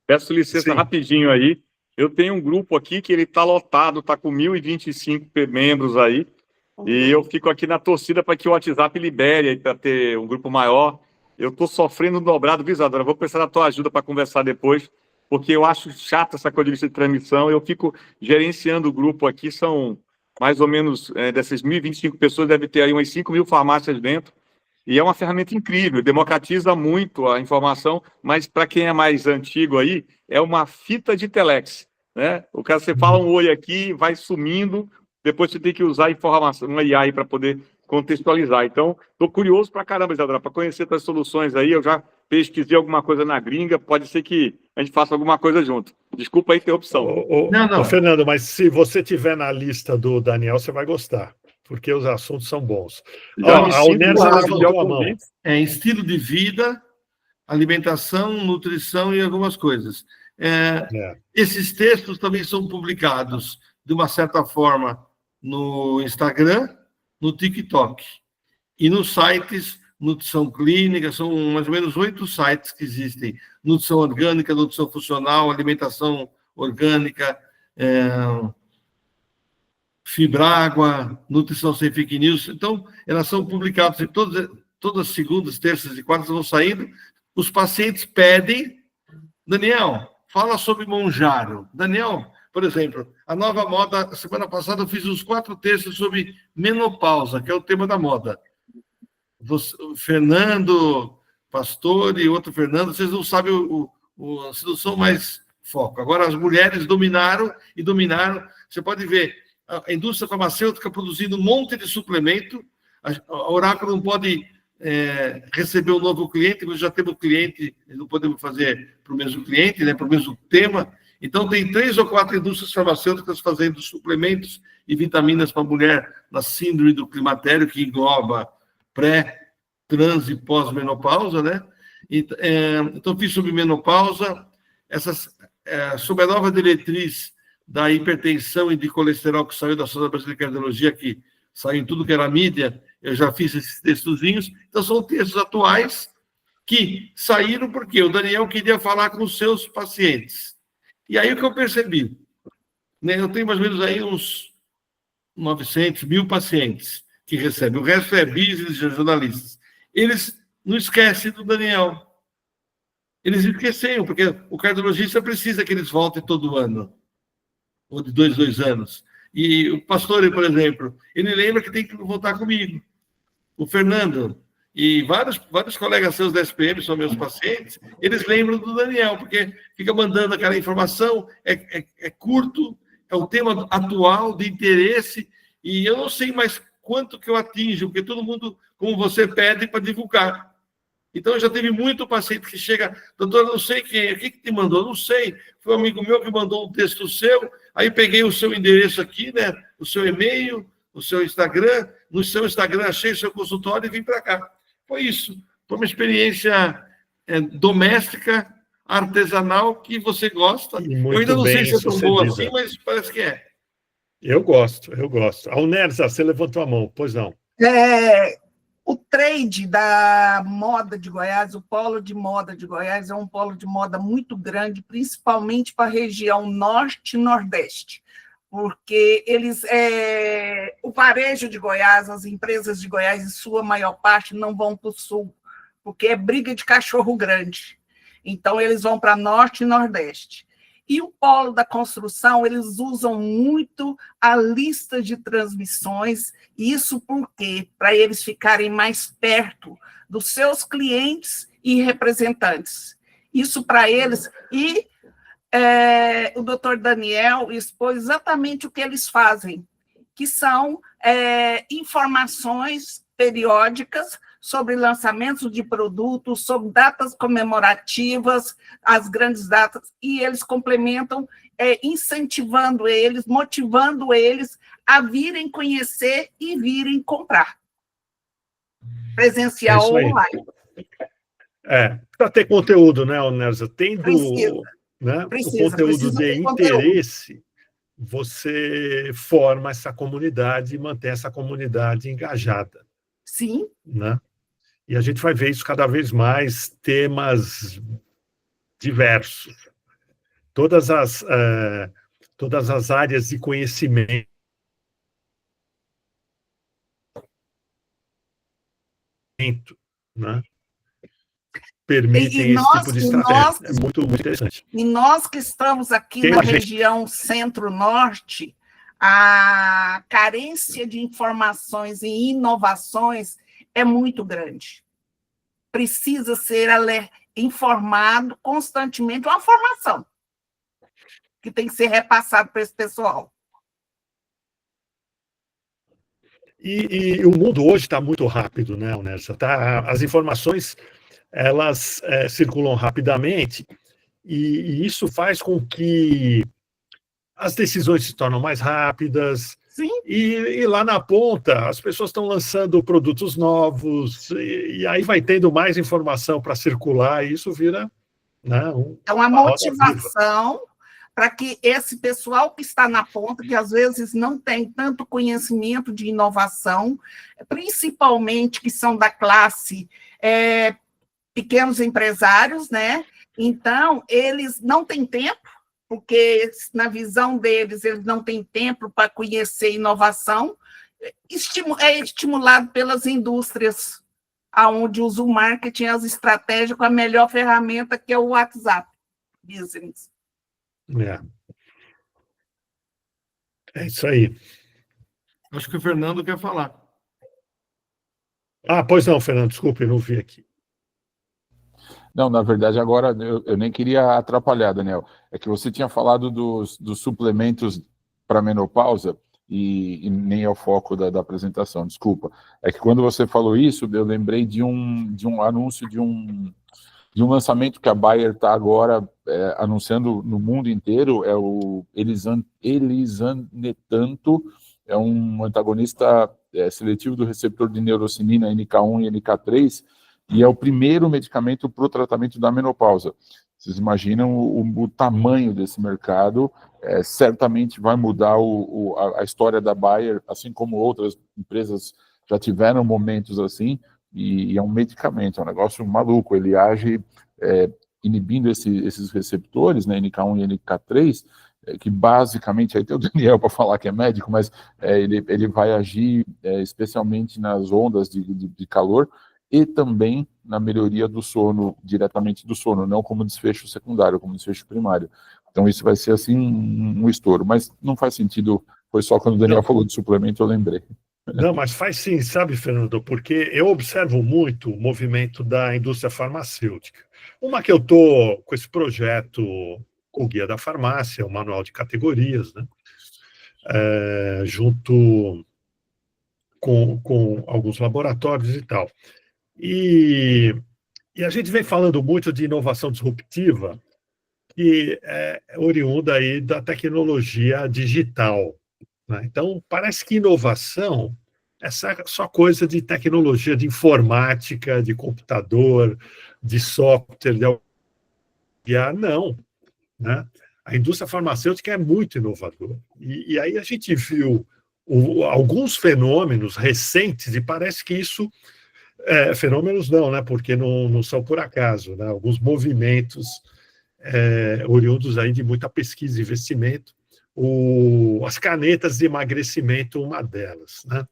Peço licença rapidinho aí. Eu tenho um grupo aqui que ele está lotado, está com 1.025 membros aí, e eu fico aqui na torcida para que o WhatsApp libere para ter um grupo maior. Eu estou sofrendo dobrado, viu, Isadora? Vou precisar da tua ajuda para conversar depois, porque eu acho chata essa coisa de lista de transmissão. Eu fico gerenciando o grupo aqui, são mais ou menos, dessas 1.025 pessoas, deve ter aí umas 5.000 farmácias dentro, e é uma ferramenta incrível, democratiza muito a informação, mas para quem é mais antigo aí, é uma fita de telex, né? O cara, você fala um oi aqui, vai sumindo, depois você tem que usar informação, uma IA aí para poder contextualizar. Então, estou curioso para caramba, Isadora, para conhecer essas soluções aí. Eu já pesquisei alguma coisa na gringa, pode ser que a gente faça alguma coisa junto. Desculpa a interrupção. Não. Fernando, mas se você tiver na lista do Daniel, você vai gostar, porque os assuntos são bons. A Unerza levantou a mão. Estilo de vida, alimentação, nutrição e algumas coisas. Esses textos também são publicados, de uma certa forma, no Instagram, no TikTok e nos sites Nutrição Clínica. São mais ou menos 8 sites que existem: nutrição orgânica, nutrição funcional, alimentação orgânica, Fibrágua, nutrição sem fake news. Então, elas são publicadas em todas as segundas, terças e quartas, vão saindo. Os pacientes pedem: Daniel, fala sobre Monjaro. Daniel, por exemplo, a nova moda, semana passada eu fiz uns 4 textos sobre menopausa, que é o tema da moda. O Fernando Pastor e outro Fernando, vocês não sabem, vocês não são mais foco. Agora as mulheres dominaram. Você pode ver a indústria farmacêutica produzindo um monte de suplemento. A Oráculo não pode receber um novo cliente, nós já temos cliente, não podemos fazer para o mesmo cliente, né, para o mesmo tema. Então, tem 3 ou 4 indústrias farmacêuticas fazendo suplementos e vitaminas para a mulher na síndrome do climatério, que engloba pré, trans e pós-menopausa, né? Então, fiz sobre menopausa, sobre a nova diretriz da hipertensão e de colesterol que saiu da Sociedade Brasileira de Cardiologia, que saiu em tudo que era mídia, eu já fiz esses textozinhos. Então, são textos atuais que saíram porque o Daniel queria falar com os seus pacientes. E aí o que eu percebi, né, eu tenho mais ou menos aí uns 900, 1.000 pacientes que recebem. O resto é business, jornalistas. Eles não esquecem do Daniel. Eles esqueceram, porque o cardiologista precisa que eles voltem todo ano, ou de 2 anos. E o pastor, por exemplo, ele lembra que tem que voltar comigo. O Fernando e vários colegas seus da SPM, são meus pacientes, eles lembram do Daniel, porque fica mandando aquela informação, é curto, é um tema atual, de interesse, e eu não sei mais quanto que eu atinjo, porque todo mundo, como você, pede para divulgar. Então, eu já tive muito paciente que chega: doutor, não sei quem, o que te mandou? Não sei, foi um amigo meu que mandou um texto seu, aí peguei o seu endereço aqui, né, o seu e-mail, o seu Instagram, no seu Instagram achei o seu consultório e vim para cá. Foi isso. Foi uma experiência doméstica, artesanal, que você gosta. Eu ainda não sei se é tão boa assim, mas parece que é. Eu gosto. A Unerza, você levantou a mão, pois não. O trade da moda de Goiás, o polo de moda de Goiás, é um polo de moda muito grande, principalmente para a região norte e nordeste, porque o varejo de Goiás, as empresas de Goiás, em sua maior parte, não vão para o sul, porque é briga de cachorro grande. Então, eles vão para norte e nordeste. E o polo da construção, eles usam muito a lista de transmissões, isso porque para eles ficarem mais perto dos seus clientes e representantes. Isso para eles. E o doutor Daniel expôs exatamente o que eles fazem, que são informações periódicas sobre lançamentos de produtos, sobre datas comemorativas, as grandes datas, e eles complementam, incentivando eles, motivando eles a virem conhecer e virem comprar. Presencial ou online. Para ter conteúdo, né, Nerza? Tendo o conteúdo de interesse, você forma essa comunidade e mantém essa comunidade engajada. Sim. Né? E a gente vai ver isso cada vez mais, temas diversos. Todas as áreas de conhecimento, né, permitem esse tipo de estratégia. É muito, muito interessante. E nós que estamos aqui na região centro-norte, a carência de informações e inovações é muito grande. Precisa ser informado constantemente, uma formação que tem que ser repassada para esse pessoal. E o mundo hoje está muito rápido, né, Onessa? As informações, elas circulam rapidamente, e isso faz com que as decisões se tornem mais rápidas. Sim. E lá na ponta, as pessoas estão lançando produtos novos, e aí vai tendo mais informação para circular, e isso vira... Né, então, a motivação para que esse pessoal que está na ponta, que às vezes não tem tanto conhecimento de inovação, principalmente que são da classe pequenos empresários, né? Então, eles não têm tempo, porque na visão deles, eles não têm tempo para conhecer inovação, é estimulado pelas indústrias, onde usa o marketing, as estratégias, com a melhor ferramenta, que é o WhatsApp Business. É isso aí. Acho que o Fernando quer falar. Pois não, Fernando, desculpe, eu não vi aqui. Não, na verdade, agora eu nem queria atrapalhar, Daniel. É que você tinha falado dos suplementos para menopausa, e nem é o foco da apresentação, desculpa. É que quando você falou isso, eu lembrei de um anúncio de um lançamento que a Bayer está agora anunciando no mundo inteiro, é o Elisanetanto, é um antagonista seletivo do receptor de neurocitina NK1 e NK3, e é o primeiro medicamento para o tratamento da menopausa. Vocês imaginam o tamanho desse mercado, certamente vai mudar a história da Bayer, assim como outras empresas já tiveram momentos assim, e é um medicamento, é um negócio maluco, ele age inibindo esses receptores, né, NK1 e NK3, que basicamente, aí tem o Daniel para falar que é médico, mas ele vai agir especialmente nas ondas de calor, e também na melhoria do sono, diretamente do sono, não como desfecho secundário, como desfecho primário. Então isso vai ser assim um estouro, mas não faz sentido, foi só quando o Daniel falou de suplemento eu lembrei. Não, mas faz sim, sabe, Fernando, porque eu observo muito o movimento da indústria farmacêutica. Uma que eu estou com esse projeto, o Guia da Farmácia, o Manual de Categorias, né, junto com alguns laboratórios e tal. E a gente vem falando muito de inovação disruptiva, que é oriunda aí da tecnologia digital. Né? Então, parece que inovação é só coisa de tecnologia, de informática, de computador, de software, não. Né? A indústria farmacêutica é muito inovadora. E aí a gente viu alguns fenômenos recentes, e parece que isso... fenômenos não, né? Porque não são por acaso, né? Alguns movimentos oriundos aí de muita pesquisa e investimento, as canetas de emagrecimento, uma delas, né?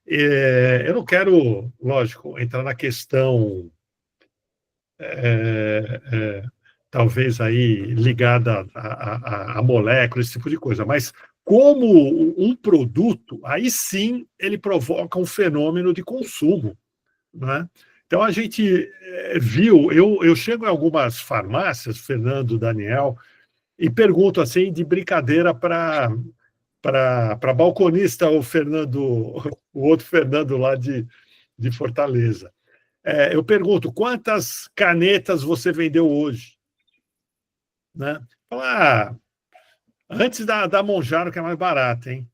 Eu não quero, lógico, entrar na questão talvez aí ligada a moléculas, esse tipo de coisa, mas como um produto, aí sim ele provoca um fenômeno de consumo. Né? Então, a gente viu, eu chego em algumas farmácias, Fernando, Daniel, e pergunto assim, de brincadeira para balconista, o outro Fernando lá de Fortaleza. Eu pergunto, quantas canetas você vendeu hoje? Né? Fala, antes da Monjaro, que é mais barata, hein?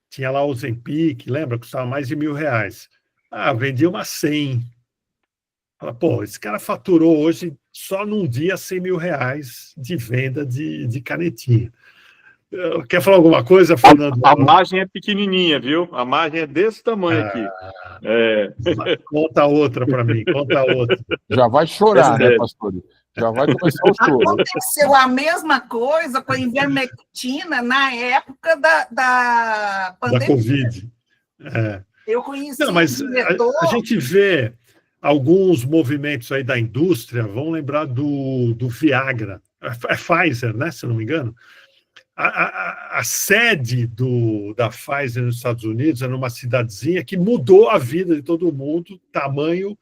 Tinha lá o Ozempic, lembra? Custava mais de R$1.000. Vendi umas 100. Fala, pô, esse cara faturou hoje, só num dia, R$100.000 de venda de canetinha. Quer falar alguma coisa, Fernando? A margem é pequenininha, viu? A margem é desse tamanho aqui. Conta outra para mim, conta outra. Já vai chorar, né, pastor? Já vai começar o choro. Aconteceu a mesma coisa com a ivermectina na época da pandemia. Da Covid. Eu conheci Não, mas a gente vê alguns movimentos aí da indústria, vamos lembrar do Viagra, é Pfizer, né, se eu não me engano. A sede da Pfizer nos Estados Unidos é numa cidadezinha que mudou a vida de todo mundo, tamanho,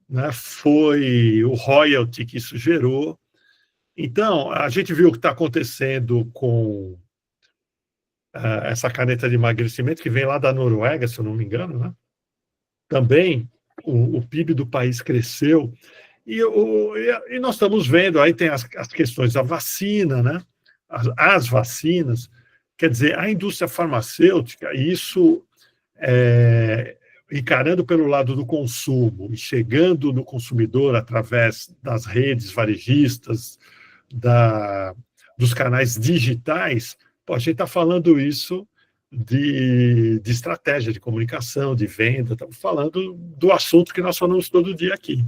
né, foi o royalty que isso gerou. Então, a gente viu o que está acontecendo com essa caneta de emagrecimento, que vem lá da Noruega, se eu não me engano, né? Também o PIB do país cresceu, e nós estamos vendo, aí tem as questões da vacina, né? As vacinas, quer dizer, a indústria farmacêutica, isso encarando pelo lado do consumo e chegando no consumidor através das redes varejistas, dos canais digitais, a gente está falando isso de estratégia de comunicação, de venda, estamos falando do assunto que nós falamos todo dia aqui.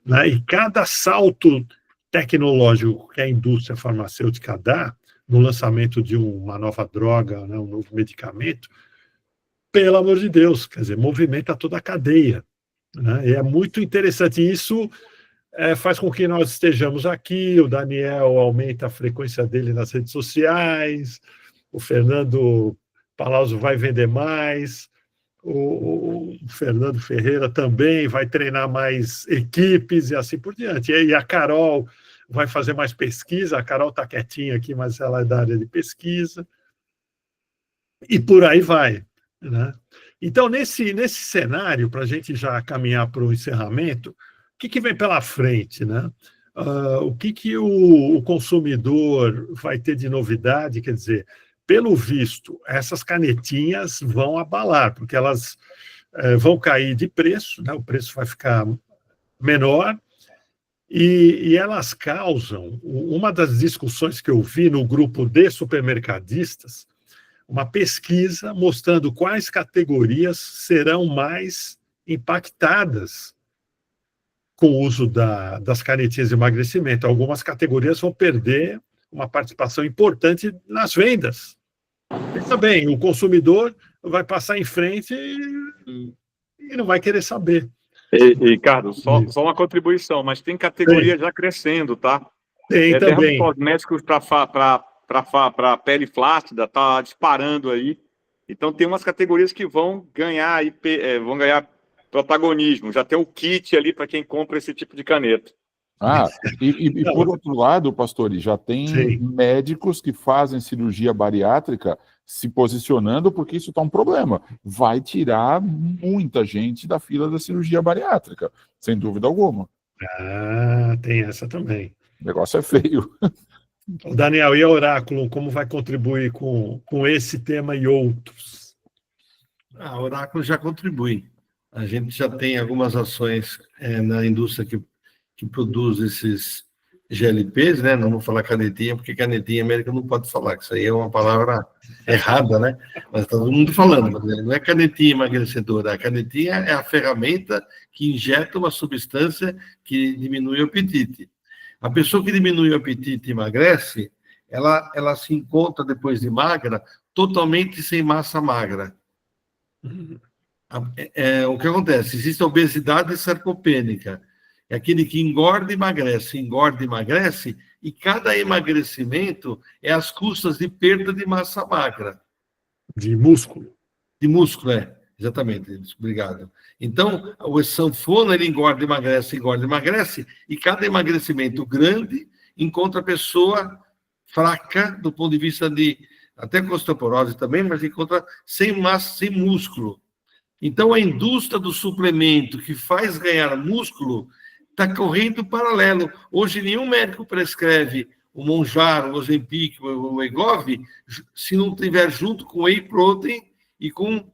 Né? E cada salto tecnológico que a indústria farmacêutica dá no lançamento de uma nova droga, né, um novo medicamento, pelo amor de Deus, quer dizer, movimenta toda a cadeia. Né? E é muito interessante. E isso faz com que nós estejamos aqui, o Daniel aumenta a frequência dele nas redes sociais, o Fernando Palazzo vai vender mais, o Fernando Ferreira também vai treinar mais equipes e assim por diante. E a Carol vai fazer mais pesquisa, a Carol está quietinha aqui, mas ela é da área de pesquisa, e por aí vai. Né? Então, nesse cenário, para a gente já caminhar para o encerramento, o que vem pela frente? Né? O que o consumidor vai ter de novidade? Quer dizer, pelo visto, essas canetinhas vão abalar, porque elas vão cair de preço, né? O preço vai ficar menor, e elas causam, uma das discussões que eu vi no grupo de supermercadistas, uma pesquisa mostrando quais categorias serão mais impactadas com o uso das canetinhas de emagrecimento. Algumas categorias vão perder uma participação importante nas vendas. Pensa bem, o consumidor vai passar em frente e não vai querer saber. Ricardo, só uma contribuição, mas tem categoria já crescendo, tá? Tem também. Cosméticos para pele flácida, tá disparando aí. Então tem umas categorias que vão ganhar protagonismo. Já tem o kit ali para quem compra esse tipo de caneta. E por outro lado, Pastore, já tem médicos que fazem cirurgia bariátrica se posicionando porque isso está um problema. Vai tirar muita gente da fila da cirurgia bariátrica, sem dúvida alguma. Tem essa também. O negócio é feio. Daniel, e a Oráculo, como vai contribuir com esse tema e outros? A Oráculo já contribui. A gente já tem algumas ações na indústria que produz esses GLPs, né? Não vou falar canetinha, porque canetinha América não pode falar, que isso aí é uma palavra errada, né? Mas está todo mundo falando, mas não é canetinha emagrecedora. A canetinha é a ferramenta que injeta uma substância que diminui o apetite. A pessoa que diminui o apetite e emagrece, ela se encontra, depois de magra, totalmente sem massa magra. O que acontece? Existe a obesidade sarcopênica. É aquele que engorda e emagrece, e cada emagrecimento é às custas de perda de massa magra. De músculo. De músculo, Exatamente, obrigado. Então, o sanfona, ele engorda, emagrece, e cada emagrecimento grande encontra a pessoa fraca do ponto de vista de, até com osteoporose também, mas encontra sem massa, sem músculo. Então, a indústria do suplemento que faz ganhar músculo está correndo paralelo. Hoje, nenhum médico prescreve o Mounjaro, o Ozempic, o Wegovy, se não tiver junto com whey protein e com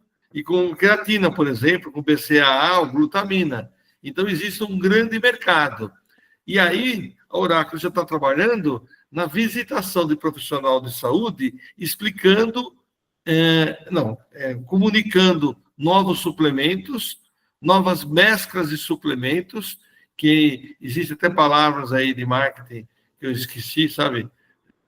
creatina, por exemplo, com BCAA ou glutamina. Então, existe um grande mercado. E aí, a Oráculo já está trabalhando na visitação de profissional de saúde, explicando, comunicando novos suplementos, novas mesclas de suplementos, que existem até palavras aí de marketing que eu esqueci, sabe?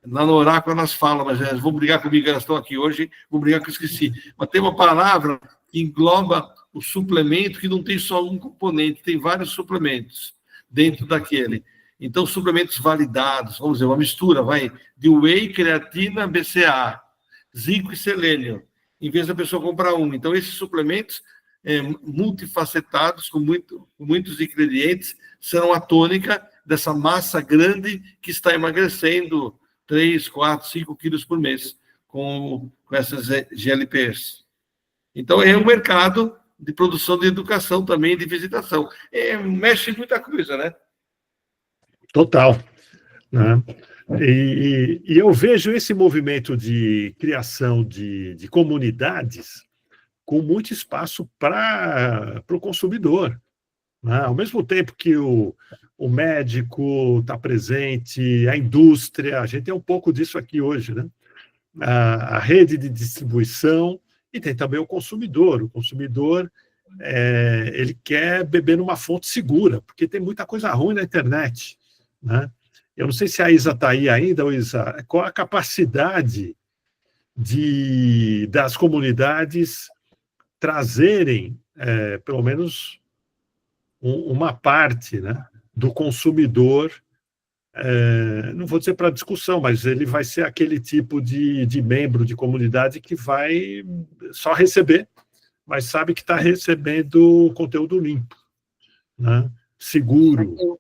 Lá no Oráculo elas falam, mas elas vão brigar comigo, elas estão aqui hoje, vão brigar que eu esqueci. Mas tem uma palavra que engloba o suplemento, que não tem só um componente, tem vários suplementos dentro daquele. Então, suplementos validados, vamos dizer, uma mistura, de whey, creatina, BCA, zinco e selênio, em vez da pessoa comprar um. Então, esses suplementos multifacetados, com muitos ingredientes, serão a tônica dessa massa grande que está emagrecendo 3, 4, 5 quilos por mês com essas GLPs. Então, é um mercado de produção de educação também, de visitação. Mexe em muita coisa, né? Total. Né? E eu vejo esse movimento de criação de comunidades com muito espaço para o consumidor. Né? Ao mesmo tempo que o médico está presente, a indústria, a gente tem um pouco disso aqui hoje, né? A rede de distribuição, e tem também o consumidor. O consumidor, ele quer beber numa fonte segura, porque tem muita coisa ruim na internet. Né? Eu não sei se a Isa está aí ainda, ou Isa, qual a capacidade das comunidades trazerem, pelo menos, uma parte, né, do consumidor, não vou dizer para discussão, mas ele vai ser aquele tipo de membro de comunidade que vai só receber, mas sabe que está recebendo conteúdo limpo, né, seguro.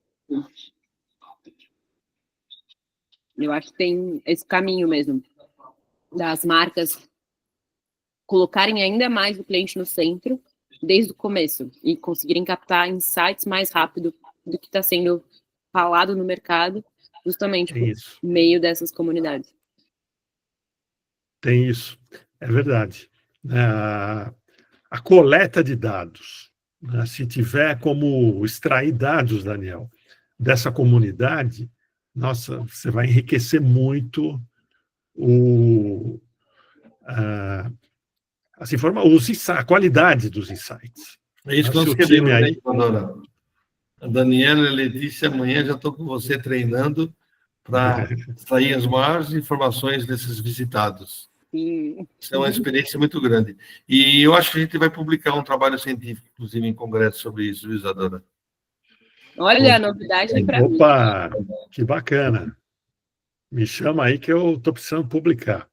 Eu acho que tem esse caminho mesmo, das marcas colocarem ainda mais o cliente no centro, desde o começo, e conseguirem captar insights mais rápido do que está sendo falado no mercado, justamente por meio dessas comunidades. Tem isso, é verdade. A coleta de dados, né, se tiver como extrair dados, Daniel, dessa comunidade, nossa, você vai enriquecer muito a qualidade dos insights. É isso que nós queremos, aí, Dona. A Daniela e a Letícia, amanhã já estou com você treinando para extrair as maiores informações desses visitados. Isso é uma experiência muito grande. E eu acho que a gente vai publicar um trabalho científico, inclusive, em congresso sobre isso, Isadora. Olha, a novidade para mim. Opa, que bacana. Me chama aí que eu estou precisando publicar.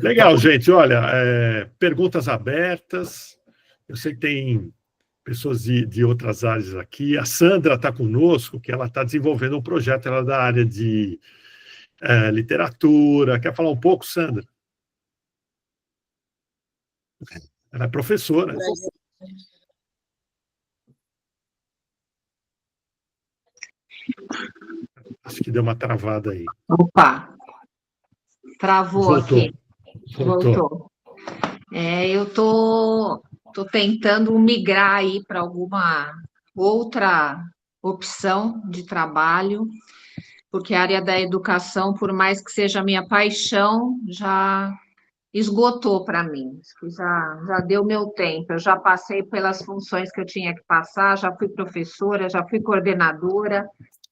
Legal, gente. Olha, perguntas abertas. Eu sei que tem pessoas de outras áreas aqui. A Sandra está conosco, que ela está desenvolvendo um projeto, ela é da área de literatura. Quer falar um pouco, Sandra? Ela é professora. Acho que deu uma travada aí. Opa! Travou. Voltou. Aqui. Voltou. Eu tô tentando migrar aí para alguma outra opção de trabalho, porque a área da educação, por mais que seja a minha paixão, já esgotou para mim. Já deu meu tempo. Eu já passei pelas funções que eu tinha que passar, já fui professora, já fui coordenadora,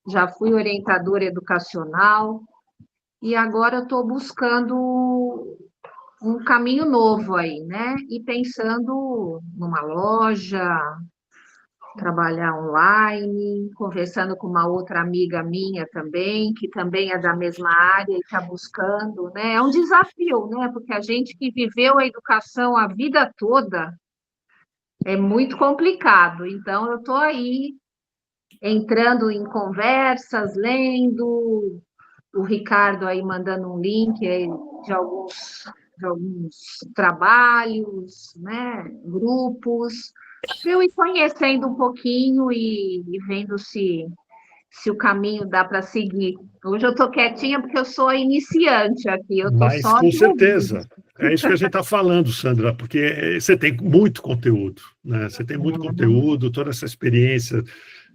já fui orientadora educacional, e agora eu estou buscando um caminho novo aí, né? E pensando numa loja, trabalhar online, conversando com uma outra amiga minha também, que também é da mesma área e está buscando, né? É um desafio, né? Porque a gente que viveu a educação a vida toda, é muito complicado. Então, eu estou aí entrando em conversas, lendo, o Ricardo aí mandando um link aí de alguns trabalhos, né, grupos, para eu ir conhecendo um pouquinho e vendo se o caminho dá para seguir. Hoje eu estou quietinha porque eu sou iniciante aqui, eu estou Mas só com de ouvido. certeza. É isso que a gente está falando, Sandra, porque você tem muito conteúdo, né? Você tem muito conteúdo, toda essa experiência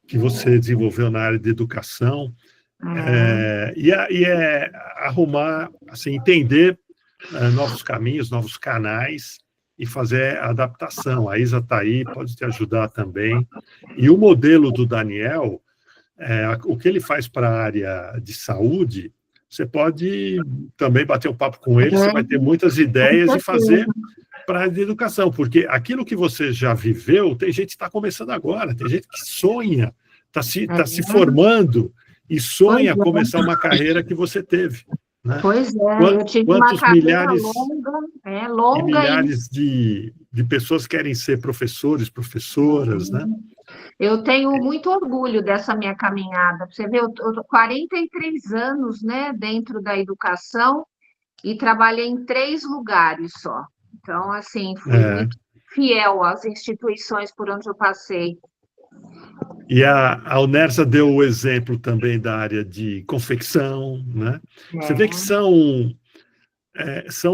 que você desenvolveu na área de educação, e é arrumar, assim, entender novos caminhos, novos canais e fazer a adaptação. A Isa está aí, pode te ajudar também. E o modelo do Daniel, o que ele faz para a área de saúde, você pode também bater um papo com ele, você vai ter muitas ideias e fazer para a área de educação, porque aquilo que você já viveu, tem gente que está começando agora, tem gente que sonha, está se formando e sonha começar uma carreira que você teve. Né? Pois é, eu tive uma carreira longa e milhares de pessoas querem ser professores, professoras, né? Eu tenho muito orgulho dessa minha caminhada. Você vê, eu tô 43 anos, né, dentro da educação e trabalhei em 3 lugares só. Então, assim, fui muito fiel às instituições por onde eu passei. E a Unersa deu o exemplo também da área de confecção, né? Você vê que são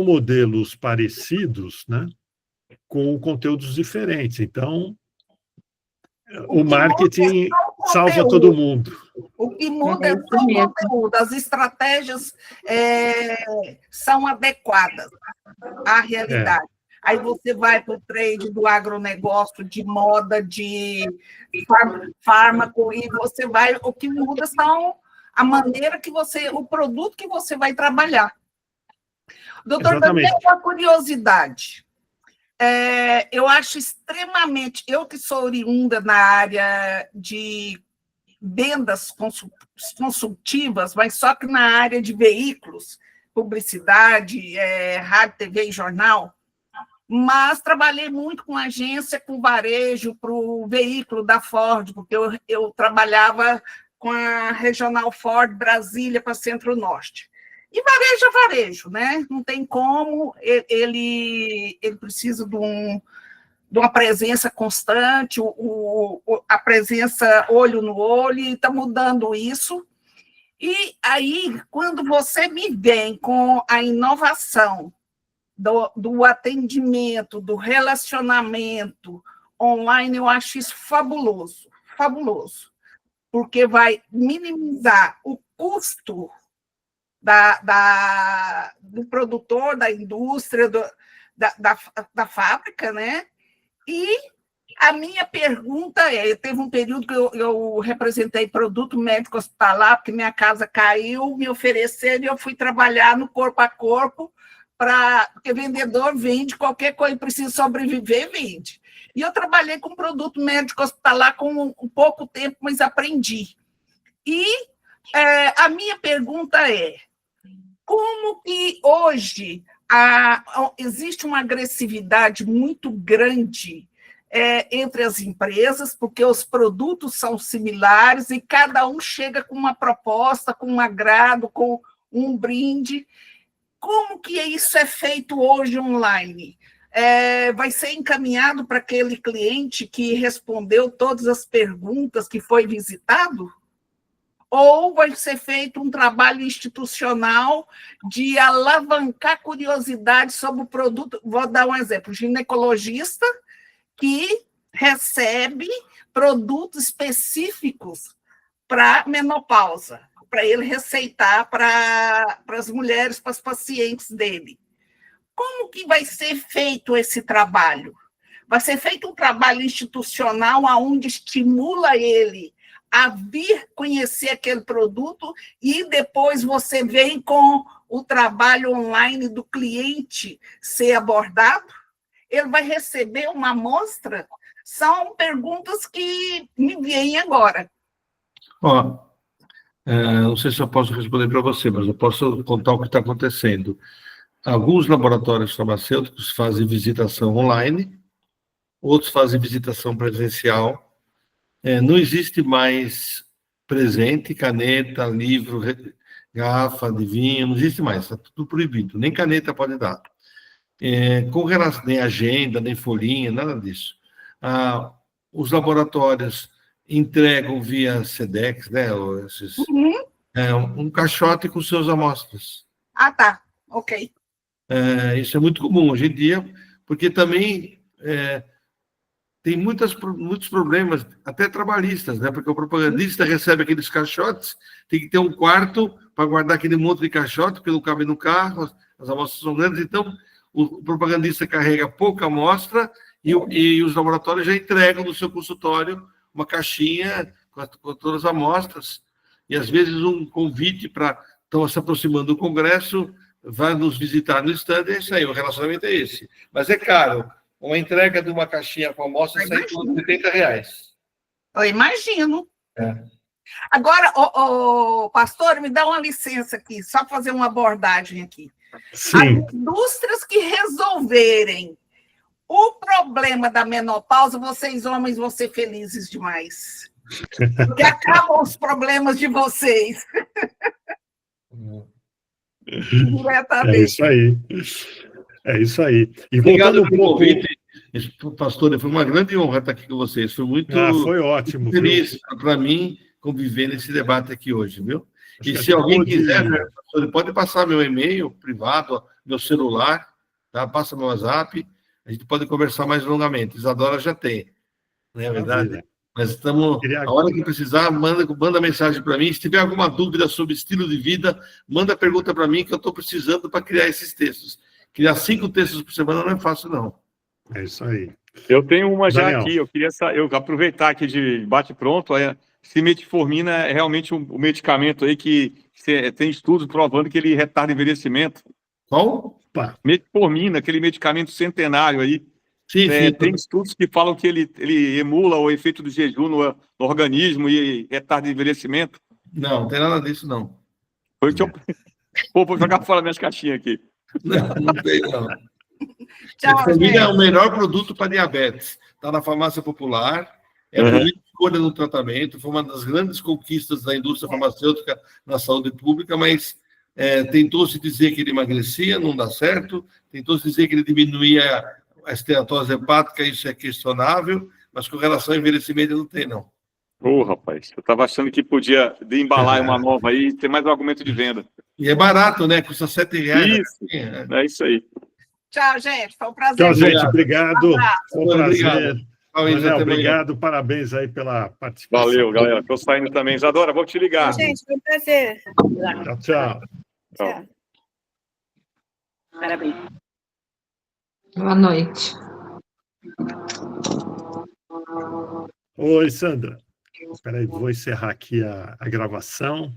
modelos parecidos, né? Com conteúdos diferentes. Então, o marketing salva todo mundo. O que muda é o conteúdo, as estratégias são adequadas à realidade. Aí você vai para o trade do agronegócio, de moda, de fármaco, e você vai. O que muda são a maneira que o produto que você vai trabalhar. Doutor Daniel, uma curiosidade. Eu acho extremamente. Eu que sou oriunda na área de vendas consultivas, mas só que na área de veículos, publicidade, rádio, TV e jornal, mas trabalhei muito com agência, com varejo, para o veículo da Ford, porque eu trabalhava com a Regional Ford Brasília para Centro-Norte. E varejo é varejo, né? Não tem como, ele precisa de uma presença constante, a presença olho no olho, e está mudando isso. E aí, quando você me vem com a inovação do atendimento, do relacionamento online, eu acho isso fabuloso, fabuloso, porque vai minimizar o custo do produtor, da indústria, da fábrica, né? E a minha pergunta teve um período que eu representei produto médico hospitalar, porque minha casa caiu, me ofereceram e eu fui trabalhar no corpo a corpo, porque vendedor vende qualquer coisa, precisa sobreviver, vende. E eu trabalhei com produto médico hospitalar com um pouco tempo, mas aprendi. E a minha pergunta é, como que hoje existe uma agressividade muito grande entre as empresas, porque os produtos são similares e cada um chega com uma proposta, com um agrado, com um brinde. Como que isso é feito hoje online? Vai ser encaminhado para aquele cliente que respondeu todas as perguntas, que foi visitado? Ou vai ser feito um trabalho institucional de alavancar curiosidade sobre o produto? Vou dar um exemplo: ginecologista que recebe produtos específicos para menopausa, para ele receitar para as mulheres, para as pacientes dele. Como que vai ser feito esse trabalho? Vai ser feito um trabalho institucional onde estimula ele a vir conhecer aquele produto e depois você vem com o trabalho online do cliente ser abordado? Ele vai receber uma amostra? São perguntas que me vêm agora. Não sei se eu posso responder para você, mas eu posso contar o que está acontecendo. Alguns laboratórios farmacêuticos fazem visitação online outros fazem visitação presencial. Não existe mais presente, caneta, livro, garrafa de vinho, não existe mais, está tudo proibido, nem caneta pode dar. Com relação, nem agenda, nem folhinha, nada disso. Os laboratórios entregam via SEDEX, né, um caixote com suas amostras. Ah, tá, ok. Isso é muito comum hoje em dia, porque também tem muitos problemas, até trabalhistas, né? Porque o propagandista recebe aqueles caixotes, tem que ter um quarto para guardar aquele monte de caixote, porque não cabe no carro, as amostras são grandes, então o propagandista carrega pouca amostra e os laboratórios já entregam no seu consultório uma caixinha com todas as amostras, e às vezes um convite para estão se aproximando do Congresso, vai nos visitar no stand, é isso aí, o relacionamento é esse. Mas é caro. Uma entrega de uma caixinha com amostra sai por R$80. Eu imagino. Agora, pastor, me dá uma licença aqui, só fazer uma abordagem aqui. Sim. As indústrias que resolverem o problema da menopausa, vocês homens vão ser felizes demais. Porque acabam os problemas de vocês. É isso aí. É isso aí. E Obrigado voltando um pelo pouco... convite, pastor, foi uma grande honra estar aqui com vocês. Foi muito foi ótimo, feliz para mim conviver nesse debate aqui hoje, viu? Acho E que se alguém pode... quiser, pastor, pode passar meu e-mail privado, meu celular, tá? Passa meu WhatsApp, a gente pode conversar mais longamente. Isadora já tem, não é verdade? Maravilha. Mas estamos, a hora que precisar, manda mensagem para mim. Se tiver alguma dúvida sobre estilo de vida, manda pergunta para mim, que eu estou precisando para criar esses textos. Criar 5 textos por semana não é fácil, não. É isso aí. Eu tenho uma já Daniel. aqui, eu queria aproveitar aqui de bate-pronto. Se metformina é realmente um medicamento aí que tem estudos provando que ele retarda envelhecimento. Qual? Metformina, aquele medicamento centenário aí. Sim, sim. Tem estudos que falam que ele emula o efeito do jejum no organismo e retarda envelhecimento. Não tem nada disso, não. Foi que eu... vou jogar fora minhas caixinhas aqui. Não tem, não. Tchau, Metformina é o melhor produto para diabetes. Está na farmácia popular, é a primeira escolha no tratamento, foi uma das grandes conquistas da indústria farmacêutica na saúde pública, mas tentou-se dizer que ele emagrecia, não dá certo, tentou-se dizer que ele diminuía a esteatose hepática, isso é questionável, mas com relação ao envelhecimento não tem, não. Rapaz, eu estava achando que podia embalar uma nova aí e ter mais um argumento de venda. E é barato, né? Custa R$7. Isso, é isso aí. Tchau, gente. Foi um prazer. Tchau, gente. Obrigado. Foi um prazer. Obrigado. Obrigado. Parabéns aí pela participação. Valeu, galera. Estou saindo também. Isadora, vou te ligar. Gente, foi um prazer. Tchau. Tchau. Parabéns. Boa noite. Oi, Sandra. Espera aí, vou encerrar aqui a gravação.